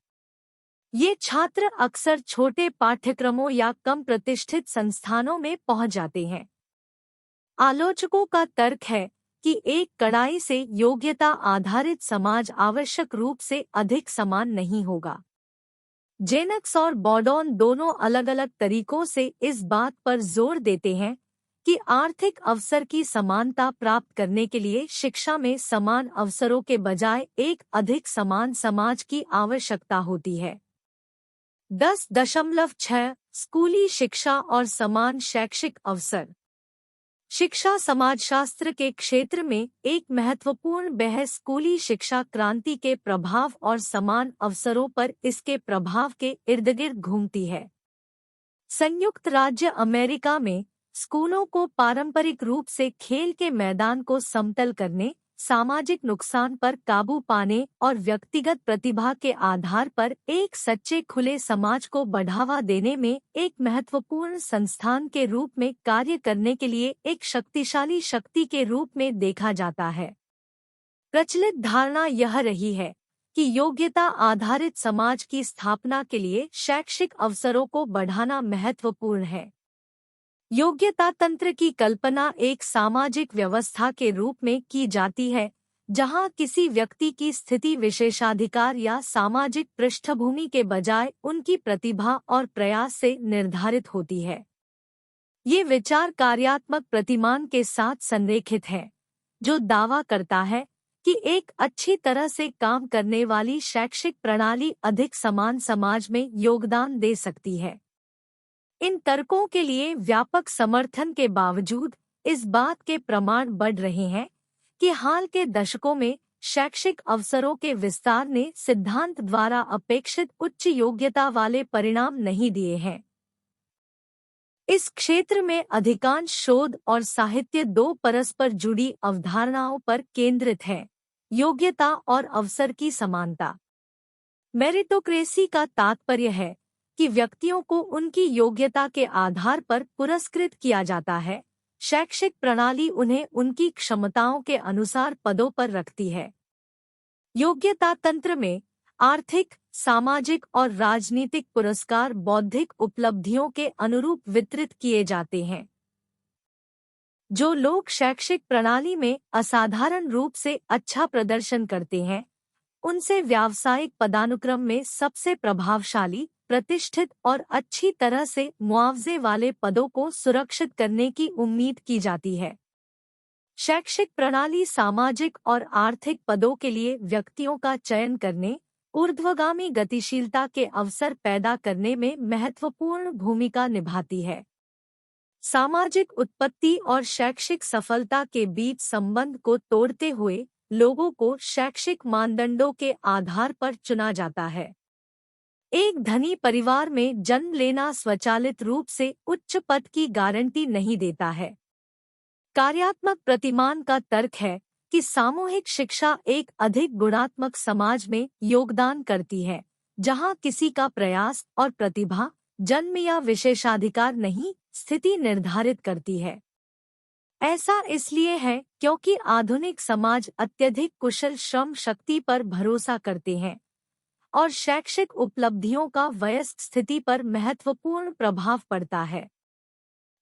ये छात्र अक्सर छोटे पाठ्यक्रमों या कम प्रतिष्ठित संस्थानों में पहुंच जाते हैं। आलोचकों का तर्क है कि एक कड़ाई से योग्यता आधारित समाज आवश्यक रूप से अधिक समान नहीं होगा। जेनक्स और बॉर्डॉन दोनों अलग अलग तरीकों से इस बात पर जोर देते हैं कि आर्थिक अवसर की समानता प्राप्त करने के लिए शिक्षा में समान अवसरों के बजाय एक अधिक समान समाज की आवश्यकता होती है। 10.6 स्कूली शिक्षा और समान शैक्षिक अवसर। शिक्षा समाजशास्त्र के क्षेत्र में एक महत्वपूर्ण बहस स्कूली शिक्षा क्रांति के प्रभाव और समान अवसरों पर इसके प्रभाव के इर्दगिर्द घूमती है। संयुक्त राज्य अमेरिका में स्कूलों को पारंपरिक रूप से खेल के मैदान को समतल करने, सामाजिक नुकसान पर काबू पाने और व्यक्तिगत प्रतिभा के आधार पर एक सच्चे खुले समाज को बढ़ावा देने में एक महत्वपूर्ण संस्थान के रूप में कार्य करने के लिए एक शक्तिशाली शक्ति के रूप में देखा जाता है। प्रचलित धारणा यह रही है कि योग्यता आधारित समाज की स्थापना के लिए शैक्षिक अवसरों को बढ़ाना महत्वपूर्ण है। योग्यता तंत्र की कल्पना एक सामाजिक व्यवस्था के रूप में की जाती है जहां किसी व्यक्ति की स्थिति विशेषाधिकार या सामाजिक पृष्ठभूमि के बजाय उनकी प्रतिभा और प्रयास से निर्धारित होती है। ये विचार कार्यात्मक प्रतिमान के साथ संरेखित है जो दावा करता है कि एक अच्छी तरह से काम करने वाली शैक्षिक प्रणाली अधिक समान समाज में योगदान दे सकती है। इन तर्कों के लिए व्यापक समर्थन के बावजूद इस बात के प्रमाण बढ़ रहे हैं कि हाल के दशकों में शैक्षिक अवसरों के विस्तार ने सिद्धांत द्वारा अपेक्षित उच्च योग्यता वाले परिणाम नहीं दिए हैं। इस क्षेत्र में अधिकांश शोध और साहित्य दो परस्पर जुड़ी अवधारणाओं पर केंद्रित है: योग्यता और अवसर की समानता। मेरिटोक्रेसी का तात्पर्य है कि व्यक्तियों को उनकी योग्यता के आधार पर पुरस्कृत किया जाता है। शैक्षिक प्रणाली उन्हें उनकी क्षमताओं के अनुसार पदों पर रखती है। योग्यता तंत्र में आर्थिक, सामाजिक और राजनीतिक पुरस्कार बौद्धिक उपलब्धियों के अनुरूप वितरित किए जाते हैं। जो लोग शैक्षिक प्रणाली में असाधारण रूप से अच्छा प्रदर्शन करते हैं, उनसे व्यावसायिक पदानुक्रम में सबसे प्रभावशाली, प्रतिष्ठित और अच्छी तरह से मुआवजे वाले पदों को सुरक्षित करने की उम्मीद की जाती है। शैक्षिक प्रणाली सामाजिक और आर्थिक पदों के लिए व्यक्तियों का चयन करने, ऊर्ध्वगामी गतिशीलता के अवसर पैदा करने में महत्वपूर्ण भूमिका निभाती है। सामाजिक उत्पत्ति और शैक्षिक सफलता के बीच संबंध को तोड़ते हुए लोगों को शैक्षिक मानदंडों के आधार पर चुना जाता है। एक धनी परिवार में जन्म लेना स्वचालित रूप से उच्च पद की गारंटी नहीं देता है। कार्यात्मक प्रतिमान का तर्क है कि सामूहिक शिक्षा एक अधिक गुणात्मक समाज में योगदान करती है, जहां किसी का प्रयास और प्रतिभा जन्म या विशेषाधिकार नहीं, स्थिति निर्धारित करती है। ऐसा इसलिए है क्योंकि आधुनिक समाज अत्यधिक कुशल श्रम शक्ति पर भरोसा करते हैं और शैक्षिक उपलब्धियों का वयस्क स्थिति पर महत्वपूर्ण प्रभाव पड़ता है।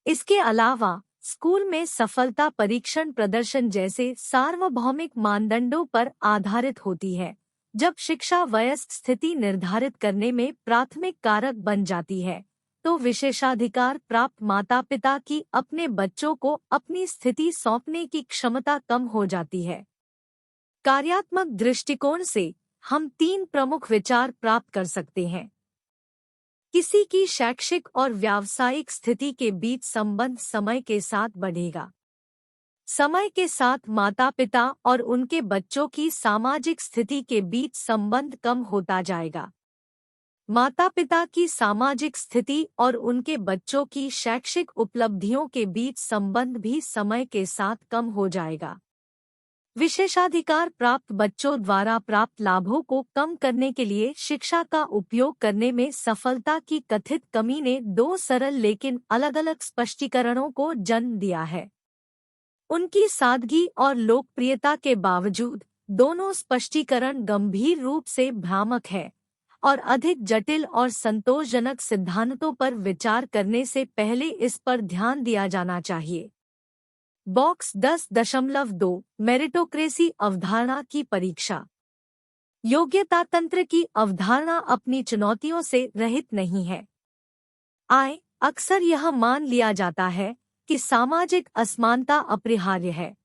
इसके अलावा स्कूल में सफलता परीक्षण प्रदर्शन जैसे सार्वभौमिक मानदंडों पर आधारित होती है। जब शिक्षा वयस्क स्थिति निर्धारित करने में प्राथमिक कारक बन जाती है, तो विशेषाधिकार प्राप्त माता-पिता की अपने बच्चों को अपनी स्थिति सौंपने की क्षमता कम हो जाती है। कार्यात्मक दृष्टिकोण से हम तीन प्रमुख विचार प्राप्त कर सकते हैं। किसी की शैक्षिक और व्यावसायिक स्थिति के बीच संबंध समय के साथ बढ़ेगा। समय के साथ माता-पिता और उनके बच्चों की सामाजिक स्थिति के बीच संबंध कम होता जाएगा। माता-पिता की सामाजिक स्थिति और उनके बच्चों की शैक्षिक उपलब्धियों के बीच संबंध भी समय के साथ कम हो जाएगा। विशेषाधिकार प्राप्त बच्चों द्वारा प्राप्त लाभों को कम करने के लिए शिक्षा का उपयोग करने में सफलता की कथित कमी ने दो सरल लेकिन अलग-अलग स्पष्टीकरणों को जन्म दिया है। उनकी सादगी और लोकप्रियता के बावजूद दोनों स्पष्टीकरण गंभीर रूप से भ्रामक है और अधिक जटिल और संतोषजनक सिद्धांतों पर विचार करने से पहले इस पर ध्यान दिया जाना चाहिए। बॉक्स 10.2 मेरिटोक्रेसी अवधारणा की परीक्षा। योग्यता तंत्र की अवधारणा अपनी चुनौतियों से रहित नहीं है। अक्सर यह मान लिया जाता है कि सामाजिक असमानता अपरिहार्य है।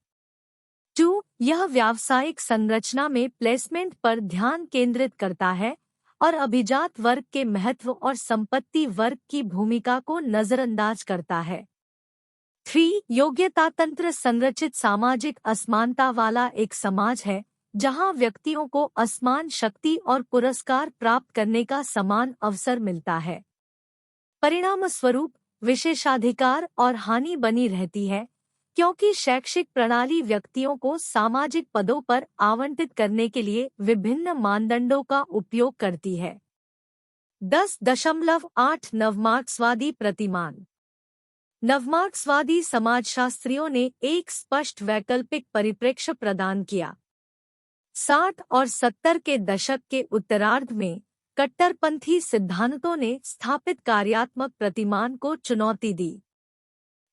2. यह व्यावसायिक संरचना में प्लेसमेंट पर ध्यान केंद्रित करता है और अभिजात वर्ग के महत्व और संपत्ति वर्ग की भूमिका को नजरअंदाज करता है। 3. योग्यता तंत्र संरचित सामाजिक असमानता वाला एक समाज है, जहां व्यक्तियों को असमान शक्ति और पुरस्कार प्राप्त करने का समान अवसर मिलता है। परिणामस्वरूप विशेषाधिकार और हानि बनी रहती है, क्योंकि शैक्षिक प्रणाली व्यक्तियों को सामाजिक पदों पर आवंटित करने के लिए विभिन्न मानदंडों का उपयोग करती है। 10.8 नवमार्क्सवादी प्रतिमान। नवमार्क्सवादी समाजशास्त्रियों ने एक स्पष्ट वैकल्पिक परिप्रेक्ष्य प्रदान किया। 60 और 70 के दशक के उत्तरार्ध में कट्टरपंथी सिद्धांतों ने स्थापित कार्यात्मक प्रतिमान को चुनौती दी।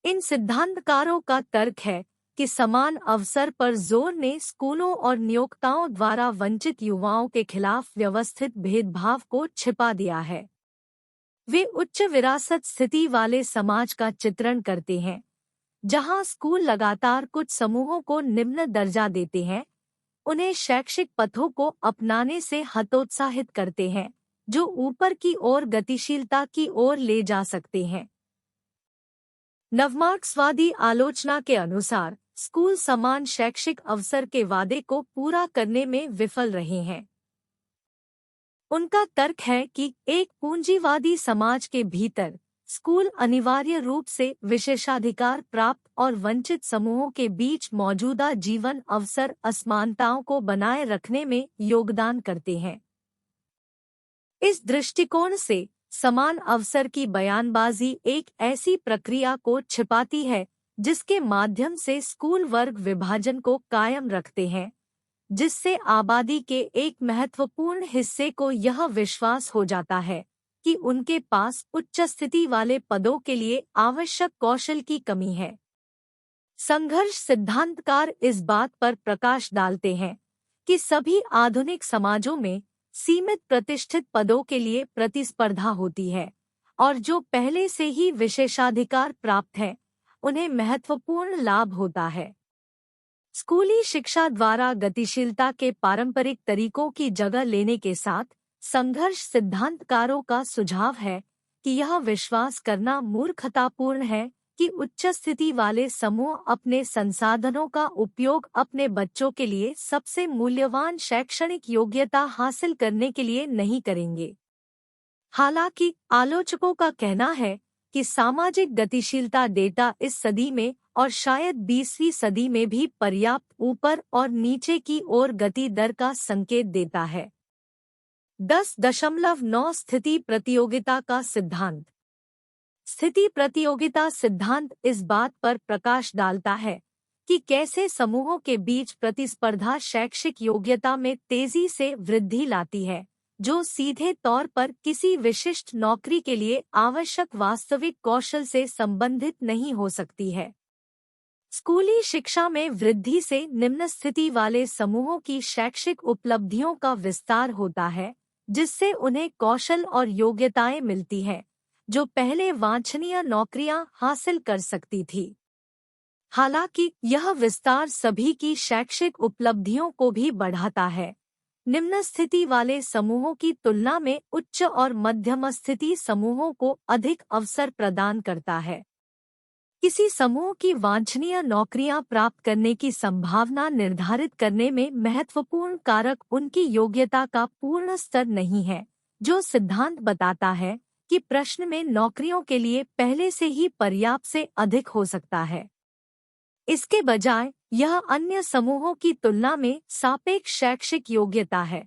इन सिद्धांतकारों का तर्क है कि समान अवसर पर जोर ने स्कूलों और नियोक्ताओं द्वारा वंचित युवाओं के खिलाफ व्यवस्थित भेदभाव को छिपा दिया है। वे उच्च विरासत स्थिति वाले समाज का चित्रण करते हैं, जहां स्कूल लगातार कुछ समूहों को निम्न दर्जा देते हैं, उन्हें शैक्षिक पथों को अपनाने से हतोत्साहित करते हैं, जो ऊपर की ओर गतिशीलता की ओर ले जा सकते हैं। नवमार्क्सवादी आलोचना के अनुसार स्कूल समान शैक्षिक अवसर के वादे को पूरा करने में विफल रहे हैं। उनका तर्क है कि एक पूंजीवादी समाज के भीतर स्कूल अनिवार्य रूप से विशेषाधिकार प्राप्त और वंचित समूहों के बीच मौजूदा जीवन अवसर असमानताओं को बनाए रखने में योगदान करते हैं। इस दृष्टिकोण से समान अवसर की बयानबाजी एक ऐसी प्रक्रिया को छिपाती है जिसके माध्यम से स्कूल वर्ग विभाजन को कायम रखते हैं, जिससे आबादी के एक महत्वपूर्ण हिस्से को यह विश्वास हो जाता है कि उनके पास उच्च स्थिति वाले पदों के लिए आवश्यक कौशल की कमी है। संघर्ष सिद्धांतकार इस बात पर प्रकाश डालते हैं कि सभी आधुनिक समाजों में सीमित प्रतिष्ठित पदों के लिए प्रतिस्पर्धा होती है और जो पहले से ही विशेषाधिकार प्राप्त है उन्हें महत्वपूर्ण लाभ होता है। स्कूली शिक्षा द्वारा गतिशीलता के पारंपरिक तरीकों की जगह लेने के साथ संघर्ष सिद्धांतकारों का सुझाव है कि यह विश्वास करना मूर्खतापूर्ण है कि उच्च स्थिति वाले समूह अपने संसाधनों का उपयोग अपने बच्चों के लिए सबसे मूल्यवान शैक्षणिक योग्यता हासिल करने के लिए नहीं करेंगे। हालांकि आलोचकों का कहना है कि सामाजिक गतिशीलता डेटा इस सदी में और शायद 20वीं सदी में भी पर्याप्त ऊपर और नीचे की ओर गति दर का संकेत देता है। 10.9 स्थिति प्रतियोगिता का सिद्धांत। स्थिति प्रतियोगिता सिद्धांत इस बात पर प्रकाश डालता है कि कैसे समूहों के बीच प्रतिस्पर्धा शैक्षिक योग्यता में तेजी से वृद्धि लाती है, जो सीधे तौर पर किसी विशिष्ट नौकरी के लिए आवश्यक वास्तविक कौशल से संबंधित नहीं हो सकती है। स्कूली शिक्षा में वृद्धि से निम्न स्थिति वाले समूहों की शैक्षिक उपलब्धियों का विस्तार होता है, जिससे उन्हें कौशल और योग्यताएं मिलती हैं जो पहले वांछनीय नौकरियां हासिल कर सकती थी। हालांकि यह विस्तार सभी की शैक्षिक उपलब्धियों को भी बढ़ाता है। निम्न स्थिति वाले समूहों की तुलना में उच्च और मध्यम स्थिति समूहों को अधिक अवसर प्रदान करता है। किसी समूह की वांछनीय नौकरियां प्राप्त करने की संभावना निर्धारित करने में महत्वपूर्ण कारक उनकी योग्यता का पूर्ण स्तर नहीं है, जो सिद्धांत बताता है कि प्रश्न में नौकरियों के लिए पहले से ही पर्याप्त से अधिक हो सकता है। इसके बजाय यह अन्य समूहों की तुलना में सापेक्ष शैक्षिक योग्यता है।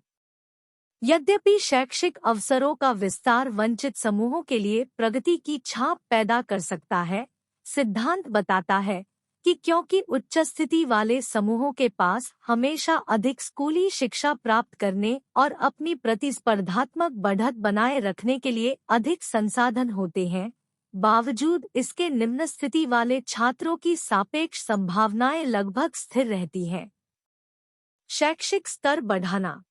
यद्यपि शैक्षिक अवसरों का विस्तार वंचित समूहों के लिए प्रगति की छाप पैदा कर सकता है, सिद्धांत बताता है कि क्योंकि उच्च स्थिति वाले समूहों के पास हमेशा अधिक स्कूली शिक्षा प्राप्त करने और अपनी प्रतिस्पर्धात्मक बढ़त बनाए रखने के लिए अधिक संसाधन होते हैं, बावजूद इसके निम्न स्थिति वाले छात्रों की सापेक्ष संभावनाएं लगभग स्थिर रहती हैं। शैक्षिक स्तर बढ़ाना।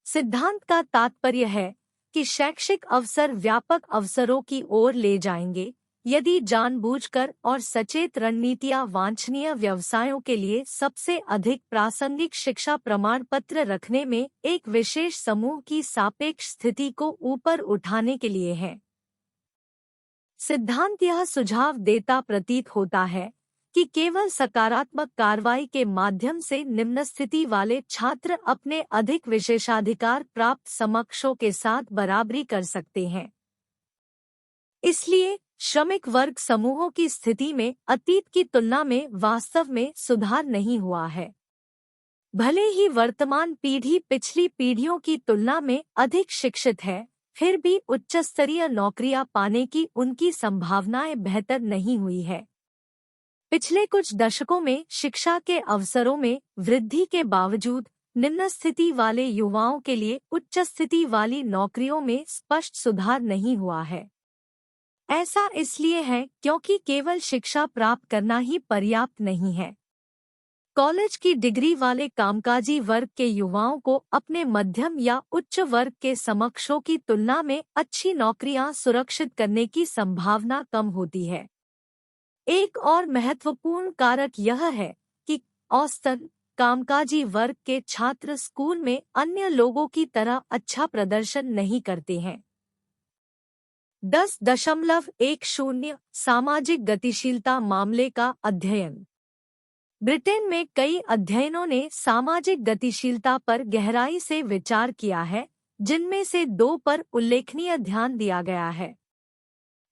सिद्धांत का तात्पर्य है कि शैक्षिक अवसर व्यापक अवसरों की ओर ले जाएंगे यदि जानबूझकर और सचेत रणनीतियां वांछनीय व्यवसायों के लिए सबसे अधिक प्रासंगिक शिक्षा प्रमाण पत्र रखने में एक विशेष समूह की सापेक्ष स्थिति को ऊपर उठाने के लिए है। सिद्धांत यह सुझाव देता प्रतीत होता है कि केवल सकारात्मक कार्रवाई के माध्यम से निम्न स्थिति वाले छात्र अपने अधिक विशेषाधिकार प्राप्त समकक्षों के साथ बराबरी कर सकते हैं। इसलिए श्रमिक वर्ग समूहों की स्थिति में अतीत की तुलना में वास्तव में सुधार नहीं हुआ है। भले ही वर्तमान पीढ़ी पिछली पीढ़ियों की तुलना में अधिक शिक्षित है, फिर भी उच्च स्तरीय नौकरियां पाने की उनकी संभावनाएं बेहतर नहीं हुई है। पिछले कुछ दशकों में शिक्षा के अवसरों में वृद्धि के बावजूद निम्न स्थिति वाले युवाओं के लिए उच्च स्थिति वाली नौकरियों में स्पष्ट सुधार नहीं हुआ है। ऐसा इसलिए है क्योंकि केवल शिक्षा प्राप्त करना ही पर्याप्त नहीं है। कॉलेज की डिग्री वाले कामकाजी वर्ग के युवाओं को अपने मध्यम या उच्च वर्ग के समकक्षों की तुलना में अच्छी नौकरियां सुरक्षित करने की संभावना कम होती है। एक और महत्वपूर्ण कारक यह है कि औसतन कामकाजी वर्ग के छात्र स्कूल में अन्य लोगों की तरह अच्छा प्रदर्शन नहीं करते हैं। 10.10 सामाजिक गतिशीलता मामले का अध्ययन। ब्रिटेन में कई अध्ययनों ने सामाजिक गतिशीलता पर गहराई से विचार किया है, जिनमें से 2 पर उल्लेखनीय ध्यान दिया गया है।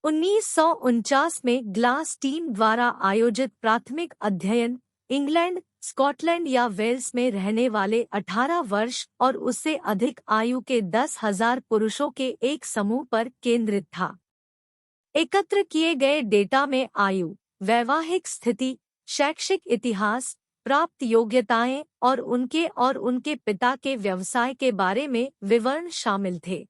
1949 में ग्लास टीम द्वारा आयोजित प्राथमिक अध्ययन इंग्लैंड, स्कॉटलैंड या वेल्स में रहने वाले 18 वर्ष और उससे अधिक आयु के 10,000 पुरुषों के एक समूह पर केंद्रित था। एकत्र किए गए डेटा में आयु, वैवाहिक स्थिति, शैक्षिक इतिहास, प्राप्त योग्यताएं और उनके पिता के व्यवसाय के बारे में विवरण शामिल थे।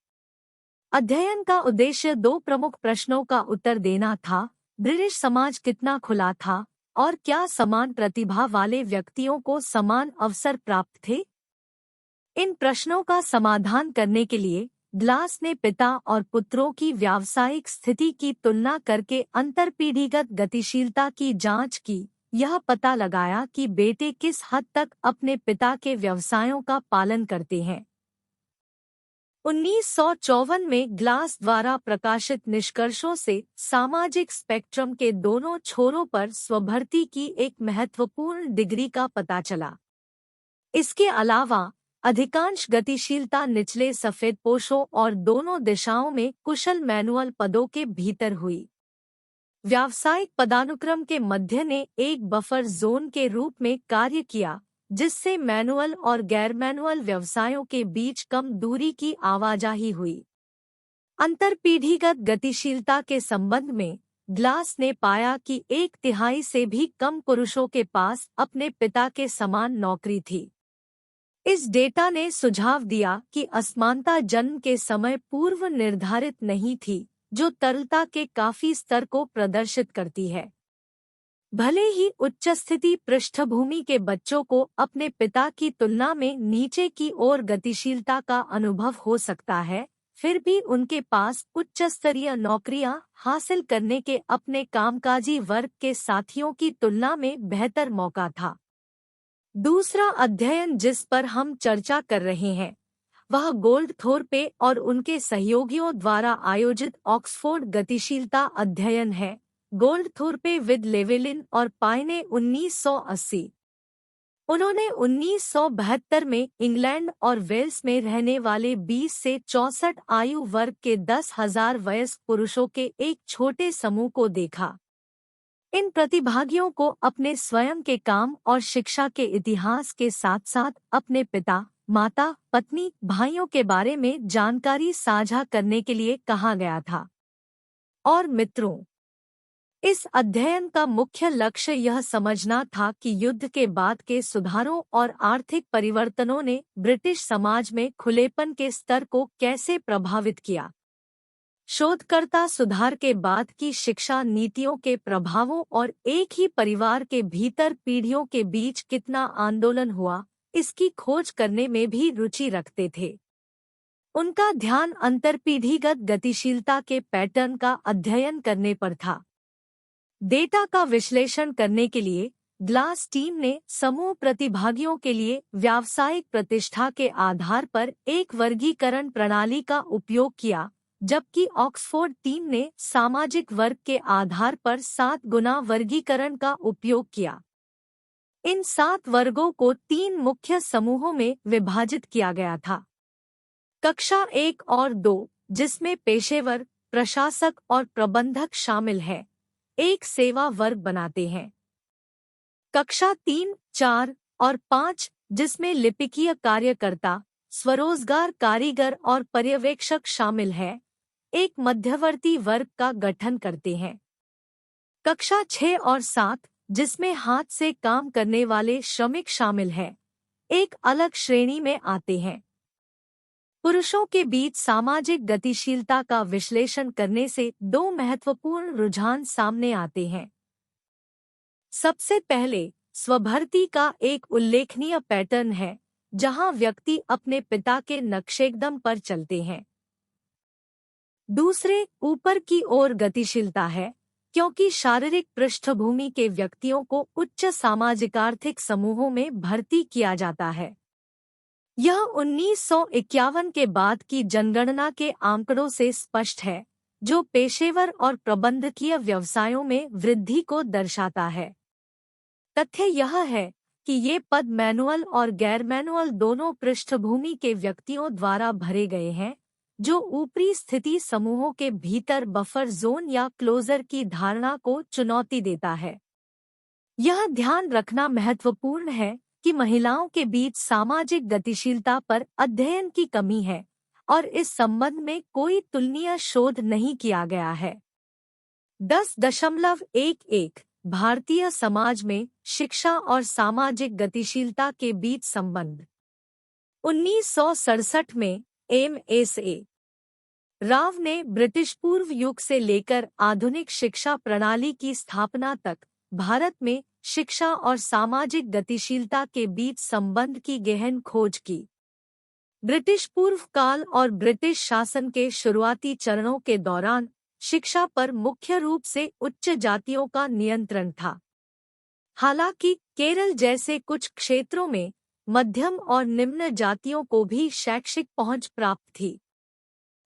अध्ययन का उद्देश्य 2 प्रमुख प्रश्नों का उत्तर देना था: ब्रिटिश समाज कितना खुला था और क्या समान प्रतिभा वाले व्यक्तियों को समान अवसर प्राप्त थे? इन प्रश्नों का समाधान करने के लिए ग्लास ने पिता और पुत्रों की व्यावसायिक स्थिति की तुलना करके अंतरपीढ़ीगत गतिशीलता की जांच की। यह पता लगाया कि बेटे किस हद तक अपने पिता के व्यवसायों का पालन करते हैं। 1954 में ग्लास द्वारा प्रकाशित निष्कर्षों से सामाजिक स्पेक्ट्रम के दोनों छोरों पर स्वभर्ती की एक महत्वपूर्ण डिग्री का पता चला। इसके अलावा अधिकांश गतिशीलता निचले सफेदपोशों और दोनों दिशाओं में कुशल मैनुअल पदों के भीतर हुई। व्यावसायिक पदानुक्रम के मध्य ने एक बफर जोन के रूप में कार्य किया, जिससे मैनुअल और गैर मैनुअल व्यवसायों के बीच कम दूरी की आवाजाही हुई। अंतरपीढ़ीगत गतिशीलता के संबंध में ग्लास ने पाया कि 1/3 से भी कम पुरुषों के पास अपने पिता के समान नौकरी थी। इस डेटा ने सुझाव दिया कि असमानता जन्म के समय पूर्व निर्धारित नहीं थी, जो तरलता के काफी स्तर को प्रदर्शित करती है। भले ही उच्च स्थिति पृष्ठभूमि के बच्चों को अपने पिता की तुलना में नीचे की ओर गतिशीलता का अनुभव हो सकता है, फिर भी उनके पास उच्च स्तरीय नौकरियां हासिल करने के अपने कामकाजी वर्ग के साथियों की तुलना में बेहतर मौका था। दूसरा अध्ययन जिस पर हम चर्चा कर रहे हैं वह गोल्डथोर्पे और उनके सहयोगियों द्वारा आयोजित ऑक्सफोर्ड गतिशीलता अध्ययन है। गोल्डथोर्पे विद लेवेलिन और पाई ने 1980। उन्होंने 1972 में इंग्लैंड और वेल्स में रहने वाले 20 से 64 आयु वर्ग के 10,000 वयस्क पुरुषों के एक छोटे समूह को देखा। इन प्रतिभागियों को अपने स्वयं के काम और शिक्षा के इतिहास के साथ साथ अपने पिता, माता, पत्नी, भाइयों के बारे में जानकारी साझा करने के लिए कहा गया था। और मित्रों, इस अध्ययन का मुख्य लक्ष्य यह समझना था कि युद्ध के बाद के सुधारों और आर्थिक परिवर्तनों ने ब्रिटिश समाज में खुलेपन के स्तर को कैसे प्रभावित किया। शोधकर्ता सुधार के बाद की शिक्षा नीतियों के प्रभावों और एक ही परिवार के भीतर पीढ़ियों के बीच कितना आंदोलन हुआ, इसकी खोज करने में भी रुचि रखते थे। उनका ध्यान अंतरपीढ़ीगत गतिशीलता के पैटर्न का अध्ययन करने पर था। डेटा का विश्लेषण करने के लिए ग्लास टीम ने समूह प्रतिभागियों के लिए व्यावसायिक प्रतिष्ठा के आधार पर एक वर्गीकरण प्रणाली का उपयोग किया, जबकि ऑक्सफोर्ड टीम ने सामाजिक वर्ग के आधार पर 7 गुना वर्गीकरण का उपयोग किया। इन 7 वर्गों को 3 मुख्य समूहों में विभाजित किया गया था। कक्षा 1 और 2, जिसमें पेशेवर, प्रशासक और प्रबंधक शामिल है, एक सेवा वर्ग बनाते हैं। कक्षा 3, 4 और 5, जिसमें लिपिकीय कार्यकर्ता, स्वरोजगार कारीगर और पर्यवेक्षक शामिल है, एक मध्यवर्ती वर्ग का गठन करते हैं। कक्षा 6 और 7, जिसमें हाथ से काम करने वाले श्रमिक शामिल है, एक अलग श्रेणी में आते हैं। पुरुषों के बीच सामाजिक गतिशीलता का विश्लेषण करने से 2 महत्वपूर्ण रुझान सामने आते हैं। सबसे पहले, स्वभर्ती का एक उल्लेखनीय पैटर्न है, जहां व्यक्ति अपने पिता के नक्शेकदम पर चलते हैं। दूसरे, ऊपर की ओर गतिशीलता है, क्योंकि शारीरिक पृष्ठभूमि के व्यक्तियों को उच्च सामाजिक-आर्थिक समूहों में भर्ती किया जाता है। यह 1951 के बाद की जनगणना के आंकड़ों से स्पष्ट है, जो पेशेवर और प्रबंधकीय व्यवसायों में वृद्धि को दर्शाता है। तथ्य यह है कि ये पद मैनुअल और गैर मैनुअल दोनों पृष्ठभूमि के व्यक्तियों द्वारा भरे गए हैं, जो ऊपरी स्थिति समूहों के भीतर बफर जोन या क्लोजर की धारणा को चुनौती देता है। यह ध्यान रखना महत्वपूर्ण है कि महिलाओं के बीच सामाजिक गतिशीलता पर अध्ययन की कमी है और इस संबंध में कोई तुलनीय शोध नहीं किया गया है। 10.11 भारतीय समाज में शिक्षा और सामाजिक गतिशीलता के बीच संबंध। 1967 में एम.एस.ए. राव ने ब्रिटिश पूर्व युग से लेकर आधुनिक शिक्षा प्रणाली की स्थापना तक भारत में शिक्षा और सामाजिक गतिशीलता के बीच संबंध की गहन खोज की। ब्रिटिश पूर्व काल और ब्रिटिश शासन के शुरुआती चरणों के दौरान शिक्षा पर मुख्य रूप से उच्च जातियों का नियंत्रण था। हालांकि केरल जैसे कुछ क्षेत्रों में मध्यम और निम्न जातियों को भी शैक्षिक पहुंच प्राप्त थी।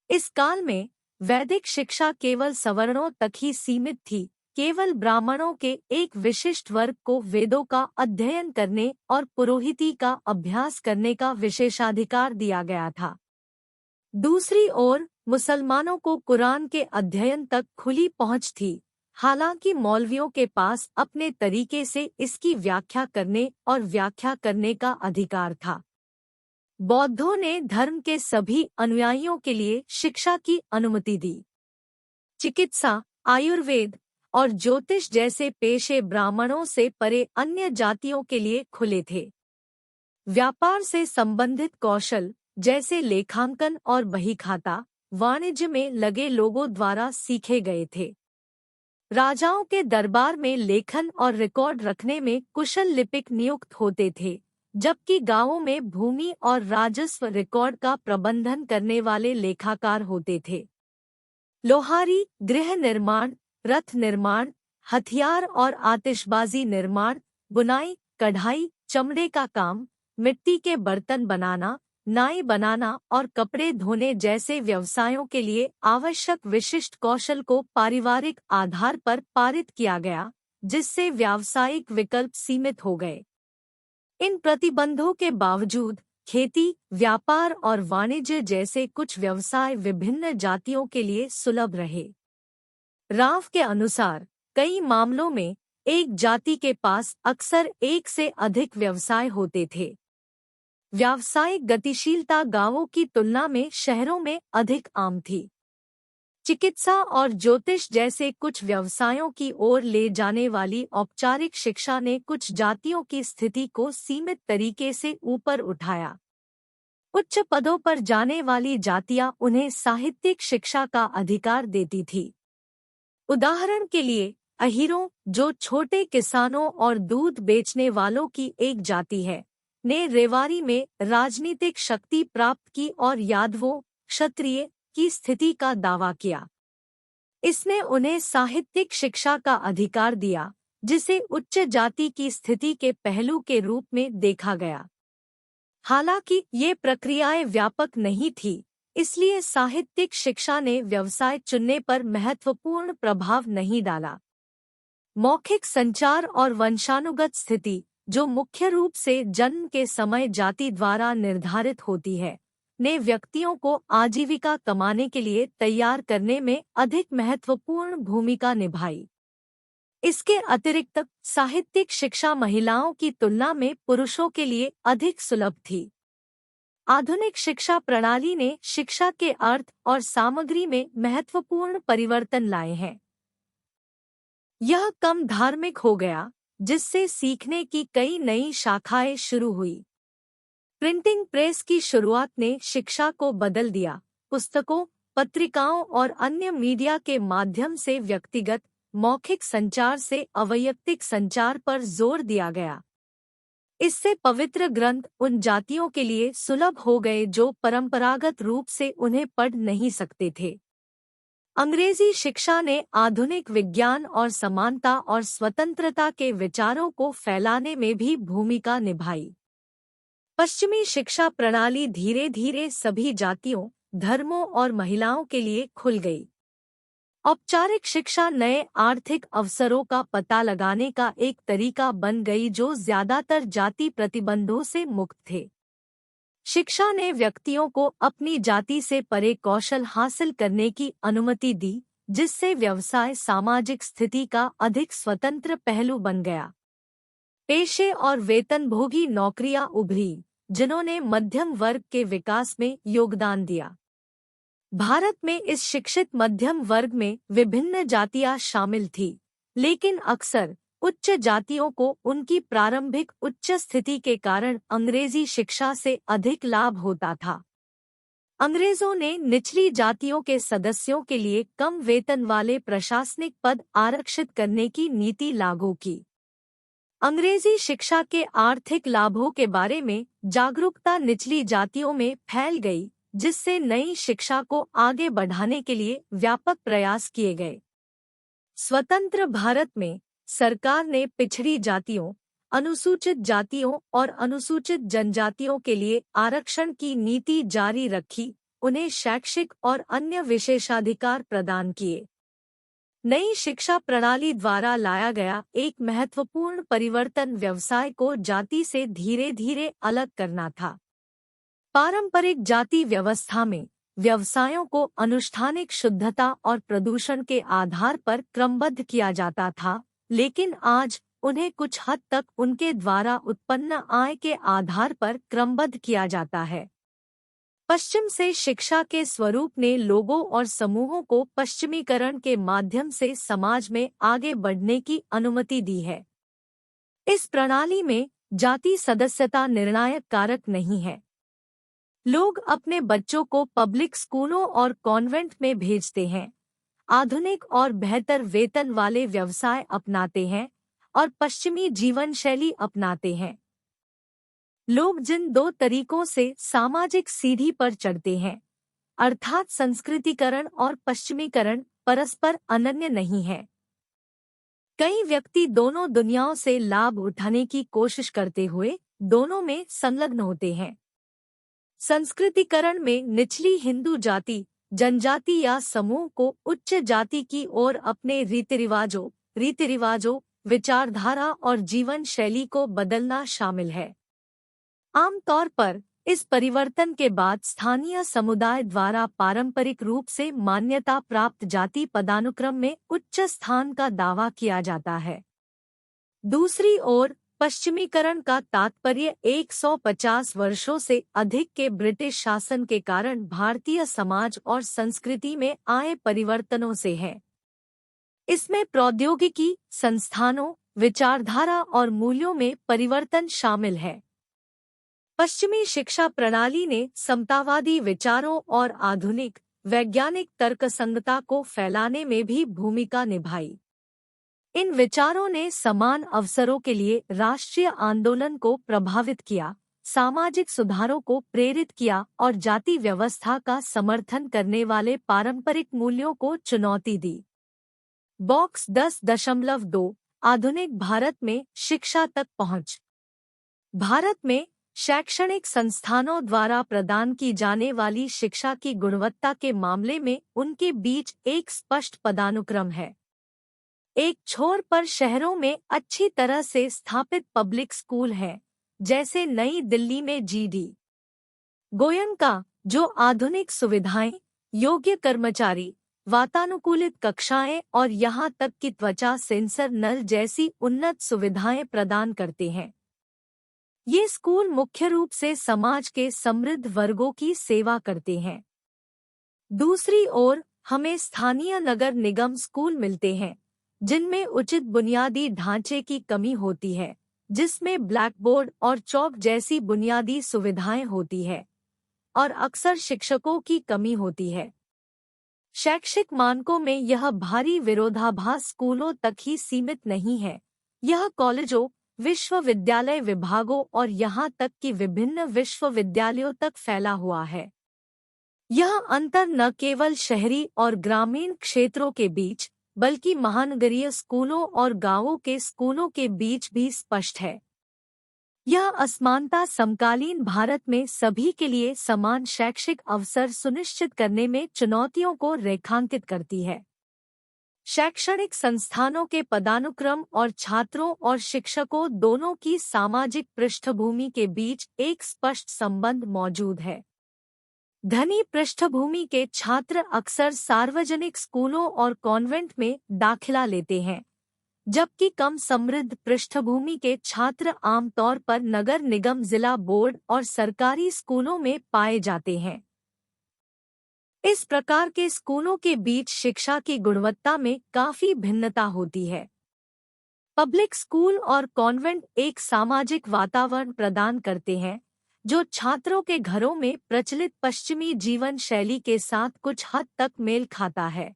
इस काल में वैदिक शिक्षा केवल सवर्णों तक ही सीमित थी। केवल ब्राह्मणों के एक विशिष्ट वर्ग को वेदों का अध्ययन करने और पुरोहिती का अभ्यास करने का विशेषाधिकार दिया गया था। दूसरी ओर मुसलमानों को कुरान के अध्ययन तक खुली पहुंच थी, हालांकि मौलवियों के पास अपने तरीके से इसकी व्याख्या करने और व्याख्या करने का अधिकार था। बौद्धों ने धर्म के सभी अनुयायियों के लिए शिक्षा की अनुमति दी। चिकित्सा, आयुर्वेद और ज्योतिष जैसे पेशे ब्राह्मणों से परे अन्य जातियों के लिए खुले थे। व्यापार से संबंधित कौशल जैसे लेखांकन और बहीखाता वाणिज्य में लगे लोगों द्वारा सीखे गए थे। राजाओं के दरबार में लेखन और रिकॉर्ड रखने में कुशल लिपिक नियुक्त होते थे, जबकि गांवों में भूमि और राजस्व रिकॉर्ड का प्रबंधन करने वाले लेखाकार होते थे। लोहारी, गृह निर्माण, रथ निर्माण, हथियार और आतिशबाजी निर्माण, बुनाई, कढ़ाई, चमड़े का काम, मिट्टी के बर्तन बनाना, नाई बनाना और कपड़े धोने जैसे व्यवसायों के लिए आवश्यक विशिष्ट कौशल को पारिवारिक आधार पर पारित किया गया, जिससे व्यावसायिक विकल्प सीमित हो गए। इन प्रतिबंधों के बावजूद खेती, व्यापार और वाणिज्य जैसे कुछ व्यवसाय विभिन्न जातियों के लिए सुलभ रहे। राव के अनुसार कई मामलों में एक जाति के पास अक्सर एक से अधिक व्यवसाय होते थे। व्यावसायिक गतिशीलता गांवों की तुलना में शहरों में अधिक आम थी। चिकित्सा और ज्योतिष जैसे कुछ व्यवसायों की ओर ले जाने वाली औपचारिक शिक्षा ने कुछ जातियों की स्थिति को सीमित तरीके से ऊपर उठाया। उच्च पदों पर जाने वाली जातियां उन्हें साहित्यिक शिक्षा का अधिकार देती थी। उदाहरण के लिए अहीरों, जो छोटे किसानों और दूध बेचने वालों की एक जाति है, ने रेवाड़ी में राजनीतिक शक्ति प्राप्त की और यादवों, क्षत्रिय की स्थिति का दावा किया। इसने उन्हें साहित्यिक शिक्षा का अधिकार दिया, जिसे उच्च जाति की स्थिति के पहलू के रूप में देखा गया। हालांकि ये प्रक्रियाएं व्यापक नहीं थी, इसलिए साहित्यिक शिक्षा ने व्यवसाय चुनने पर महत्वपूर्ण प्रभाव नहीं डाला। मौखिक संचार और वंशानुगत स्थिति, जो मुख्य रूप से जन्म के समय जाति द्वारा निर्धारित होती है, ने व्यक्तियों को आजीविका कमाने के लिए तैयार करने में अधिक महत्वपूर्ण भूमिका निभाई। इसके अतिरिक्त साहित्यिक शिक्षा महिलाओं की तुलना में पुरुषों के लिए अधिक सुलभ थी। आधुनिक शिक्षा प्रणाली ने शिक्षा के अर्थ और सामग्री में महत्वपूर्ण परिवर्तन लाए हैं। यह कम धार्मिक हो गया, जिससे सीखने की कई नई शाखाएं शुरू हुई। प्रिंटिंग प्रेस की शुरुआत ने शिक्षा को बदल दिया। पुस्तकों, पत्रिकाओं और अन्य मीडिया के माध्यम से व्यक्तिगत, मौखिक संचार से अवैयक्तिक संचार पर जोर दिया गया। इससे पवित्र ग्रंथ उन जातियों के लिए सुलभ हो गए जो परंपरागत रूप से उन्हें पढ़ नहीं सकते थे। अंग्रेजी शिक्षा ने आधुनिक विज्ञान और समानता और स्वतंत्रता के विचारों को फैलाने में भी भूमिका निभाई। पश्चिमी शिक्षा प्रणाली धीरे धीरे सभी जातियों, धर्मों और महिलाओं के लिए खुल गई। औपचारिक शिक्षा नए आर्थिक अवसरों का पता लगाने का एक तरीका बन गई जो ज्यादातर जाति प्रतिबंधों से मुक्त थे। शिक्षा ने व्यक्तियों को अपनी जाति से परे कौशल हासिल करने की अनुमति दी, जिससे व्यवसाय सामाजिक स्थिति का अधिक स्वतंत्र पहलू बन गया। पेशे और वेतनभोगी नौकरियां उभरी, जिन्होंने मध्यम वर्ग के विकास में योगदान दिया। भारत में इस शिक्षित मध्यम वर्ग में विभिन्न जातियां शामिल थी, लेकिन अक्सर उच्च जातियों को उनकी प्रारंभिक उच्च स्थिति के कारण अंग्रेजी शिक्षा से अधिक लाभ होता था। अंग्रेजों ने निचली जातियों के सदस्यों के लिए कम वेतन वाले प्रशासनिक पद आरक्षित करने की नीति लागू की। अंग्रेजी शिक्षा के आर्थिक लाभों के बारे में जागरूकता निचली जातियों में फैल गई, जिससे नई शिक्षा को आगे बढ़ाने के लिए व्यापक प्रयास किए गए। स्वतंत्र भारत में सरकार ने पिछड़ी जातियों, अनुसूचित जातियों और अनुसूचित जनजातियों के लिए आरक्षण की नीति जारी रखी, उन्हें शैक्षिक और अन्य विशेषाधिकार प्रदान किए। नई शिक्षा प्रणाली द्वारा लाया गया एक महत्वपूर्ण परिवर्तन व्यवसाय को जाति से धीरे धीरे अलग करना था। पारंपरिक जाति व्यवस्था में व्यवसायों को अनुष्ठानिक शुद्धता और प्रदूषण के आधार पर क्रमबद्ध किया जाता था, लेकिन आज उन्हें कुछ हद तक उनके द्वारा उत्पन्न आय के आधार पर क्रमबद्ध किया जाता है। पश्चिम से शिक्षा के स्वरूप ने लोगों और समूहों को पश्चिमीकरण के माध्यम से समाज में आगे बढ़ने की अनुमति दी है। इस प्रणाली में जाति सदस्यता निर्णायक कारक नहीं है। लोग अपने बच्चों को पब्लिक स्कूलों और कॉन्वेंट में भेजते हैं, आधुनिक और बेहतर वेतन वाले व्यवसाय अपनाते हैं और पश्चिमी जीवन शैली अपनाते हैं। लोग जिन दो तरीकों से सामाजिक सीढ़ी पर चढ़ते हैं, अर्थात संस्कृतिकरण और पश्चिमीकरण, परस्पर अनन्य नहीं है। कई व्यक्ति दोनों दुनियाओं से लाभ उठाने की कोशिश करते हुए दोनों में संलग्न होते हैं। संस्कृतिकरण में निचली हिंदू जाति, जनजाति या समूह को उच्च जाति की ओर अपने रीति-रिवाजों, विचारधारा और जीवन शैली को बदलना शामिल है। आमतौर पर इस परिवर्तन के बाद स्थानीय समुदाय द्वारा पारंपरिक रूप से मान्यता प्राप्त जाति पदानुक्रम में उच्च स्थान का दावा किया जाता है। दूसरी ओर पश्चिमीकरण का तात्पर्य 150 वर्षों से अधिक के ब्रिटिश शासन के कारण भारतीय समाज और संस्कृति में आए परिवर्तनों से है। इसमें प्रौद्योगिकी, संस्थानों, विचारधारा और मूल्यों में परिवर्तन शामिल है। पश्चिमी शिक्षा प्रणाली ने समतावादी विचारों और आधुनिक वैज्ञानिक तर्कसंगता को फैलाने में भी भूमिका निभाई। इन विचारों ने समान अवसरों के लिए राष्ट्रीय आंदोलन को प्रभावित किया, सामाजिक सुधारों को प्रेरित किया और जाति व्यवस्था का समर्थन करने वाले पारंपरिक मूल्यों को चुनौती दी। बॉक्स 10.2 आधुनिक भारत में शिक्षा तक पहुंच। भारत में शैक्षणिक संस्थानों द्वारा प्रदान की जाने वाली शिक्षा की गुणवत्ता के मामले में उनके बीच एक स्पष्ट पदानुक्रम है। एक छोर पर शहरों में अच्छी तरह से स्थापित पब्लिक स्कूल हैं, जैसे नई दिल्ली में GD गोयनका, जो आधुनिक सुविधाएं, योग्य कर्मचारी, वातानुकूलित कक्षाएं और यहां तक कि त्वचा सेंसर नल जैसी उन्नत सुविधाएं प्रदान करते हैं। ये स्कूल मुख्य रूप से समाज के समृद्ध वर्गों की सेवा करते हैं। दूसरी ओर हमें स्थानीय नगर निगम स्कूल मिलते हैं, जिनमें उचित बुनियादी ढांचे की कमी होती है, जिसमें ब्लैकबोर्ड और चौक जैसी बुनियादी सुविधाएं होती है और अक्सर शिक्षकों की कमी होती है। शैक्षिक मानकों में यह भारी विरोधाभास स्कूलों तक ही सीमित नहीं है, यह कॉलेजों, विश्वविद्यालय विभागों और यहाँ तक कि विभिन्न विश्वविद्यालयों तक फैला हुआ है। यह अंतर न केवल शहरी और ग्रामीण क्षेत्रों के बीच, बल्कि महानगरीय स्कूलों और गांवों के स्कूलों के बीच भी स्पष्ट है। यह असमानता समकालीन भारत में सभी के लिए समान शैक्षिक अवसर सुनिश्चित करने में चुनौतियों को रेखांकित करती है। शैक्षणिक संस्थानों के पदानुक्रम और छात्रों और शिक्षकों दोनों की सामाजिक पृष्ठभूमि के बीच एक स्पष्ट संबंध मौजूद है। धनी पृष्ठभूमि के छात्र अक्सर सार्वजनिक स्कूलों और कॉन्वेंट में दाखिला लेते हैं, जबकि कम समृद्ध पृष्ठभूमि के छात्र आमतौर पर नगर निगम, जिला बोर्ड और सरकारी स्कूलों में पाए जाते हैं। इस प्रकार के स्कूलों के बीच शिक्षा की गुणवत्ता में काफी भिन्नता होती है। पब्लिक स्कूल और कॉन्वेंट एक सामाजिक वातावरण प्रदान करते हैं जो छात्रों के घरों में प्रचलित पश्चिमी जीवन शैली के साथ कुछ हद तक मेल खाता है।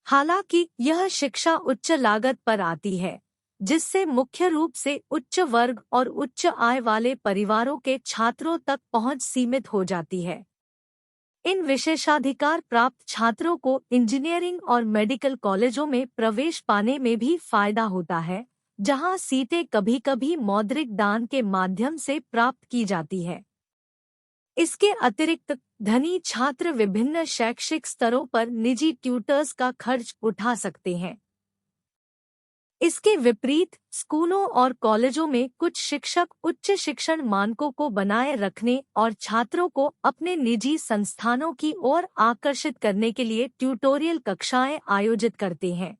हालांकि यह शिक्षा उच्च लागत पर आती है, जिससे मुख्य रूप से उच्च वर्ग और उच्च आय वाले परिवारों के छात्रों तक पहुंच सीमित हो जाती है। इन विशेषाधिकार प्राप्त छात्रों को इंजीनियरिंग और मेडिकल कॉलेजों में प्रवेश पाने में भी फायदा होता है, जहां सीटें कभी-कभी मौद्रिक दान के माध्यम से प्राप्त की जाती है। इसके अतिरिक्त धनी छात्र विभिन्न शैक्षिक स्तरों पर निजी ट्यूटर्स का खर्च उठा सकते हैं। इसके विपरीत स्कूलों और कॉलेजों में कुछ शिक्षक उच्च शिक्षण मानकों को बनाए रखने और छात्रों को अपने निजी संस्थानों की ओर आकर्षित करने के लिए ट्यूटोरियल कक्षाएं आयोजित करते हैं।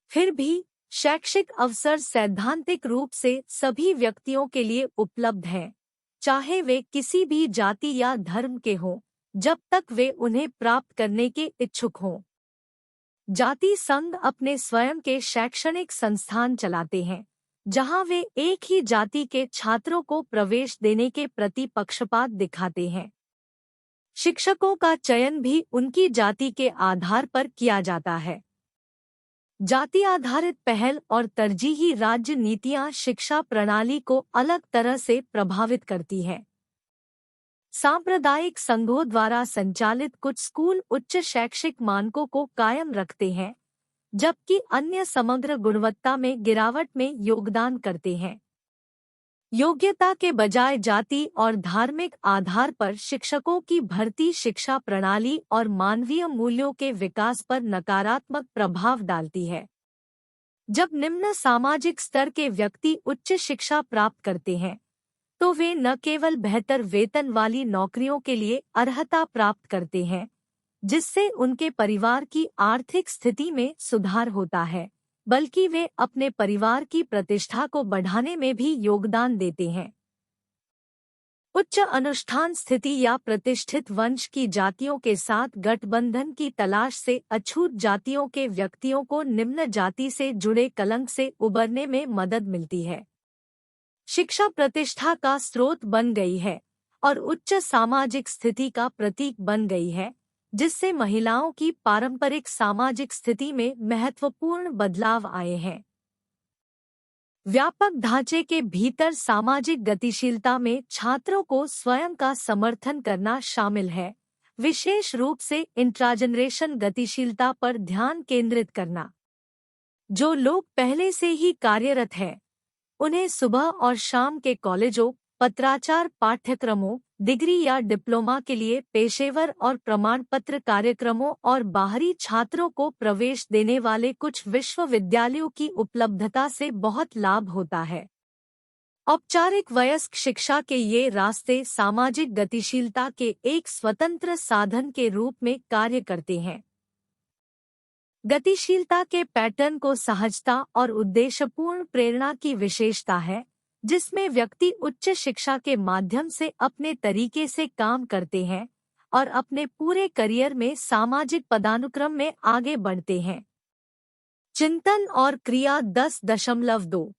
फिर भी शैक्षिक अवसर सैद्धांतिक रूप से सभी व्यक्तियों के लिए उपलब्ध हैं, चाहे वे किसी भी जाति या धर्म के हों, जब तक वे उन्हें प्राप्त करने के इच्छुक हों। जाति संघ अपने स्वयं के शैक्षणिक संस्थान चलाते हैं, जहां वे एक ही जाति के छात्रों को प्रवेश देने के प्रति पक्षपात दिखाते हैं। शिक्षकों का चयन भी उनकी जाति के आधार पर किया जाता है। जाति आधारित पहल और तरजीही राज्य नीतियां शिक्षा प्रणाली को अलग तरह से प्रभावित करती हैं। सांप्रदायिक संघों द्वारा संचालित कुछ स्कूल उच्च शैक्षिक मानकों को कायम रखते हैं, जबकि अन्य समग्र गुणवत्ता में गिरावट में योगदान करते हैं। योग्यता के बजाय जाति और धार्मिक आधार पर शिक्षकों की भर्ती शिक्षा प्रणाली और मानवीय मूल्यों के विकास पर नकारात्मक प्रभाव डालती है। जब निम्न सामाजिक स्तर के व्यक्ति उच्च शिक्षा प्राप्त करते हैं, तो वे न केवल बेहतर वेतन वाली नौकरियों के लिए अर्हता प्राप्त करते हैं, जिससे उनके परिवार की आर्थिक स्थिति में सुधार होता है, बल्कि वे अपने परिवार की प्रतिष्ठा को बढ़ाने में भी योगदान देते हैं। उच्च अनुष्ठान स्थिति या प्रतिष्ठित वंश की जातियों के साथ गठबंधन की तलाश से अछूत जातियों के व्यक्तियों को निम्न जाति से जुड़े कलंक से उबरने में मदद मिलती है। शिक्षा प्रतिष्ठा का स्रोत बन गई है और उच्च सामाजिक स्थिति का प्रतीक बन गई है, जिससे महिलाओं की पारंपरिक सामाजिक स्थिति में महत्वपूर्ण बदलाव आए हैं। व्यापक ढांचे के भीतर सामाजिक गतिशीलता में छात्रों को स्वयं का समर्थन करना शामिल है, विशेष रूप से इंट्राजनरेशन गतिशीलता पर ध्यान केंद्रित करना। जो लोग पहले से ही कार्यरत हैं, उन्हें सुबह और शाम के कॉलेजों, पत्राचार पाठ्यक्रमों, डिग्री या डिप्लोमा के लिए पेशेवर और प्रमाण पत्र कार्यक्रमों और बाहरी छात्रों को प्रवेश देने वाले कुछ विश्वविद्यालयों की उपलब्धता से बहुत लाभ होता है। औपचारिक वयस्क शिक्षा के ये रास्ते सामाजिक गतिशीलता के एक स्वतंत्र साधन के रूप में कार्य करते हैं। गतिशीलता के पैटर्न को सहजता और उद्देश्यपूर्ण प्रेरणा की विशेषता है, जिसमें व्यक्ति उच्च शिक्षा के माध्यम से अपने तरीके से काम करते हैं और अपने पूरे करियर में सामाजिक पदानुक्रम में आगे बढ़ते हैं। चिंतन और क्रिया 10.2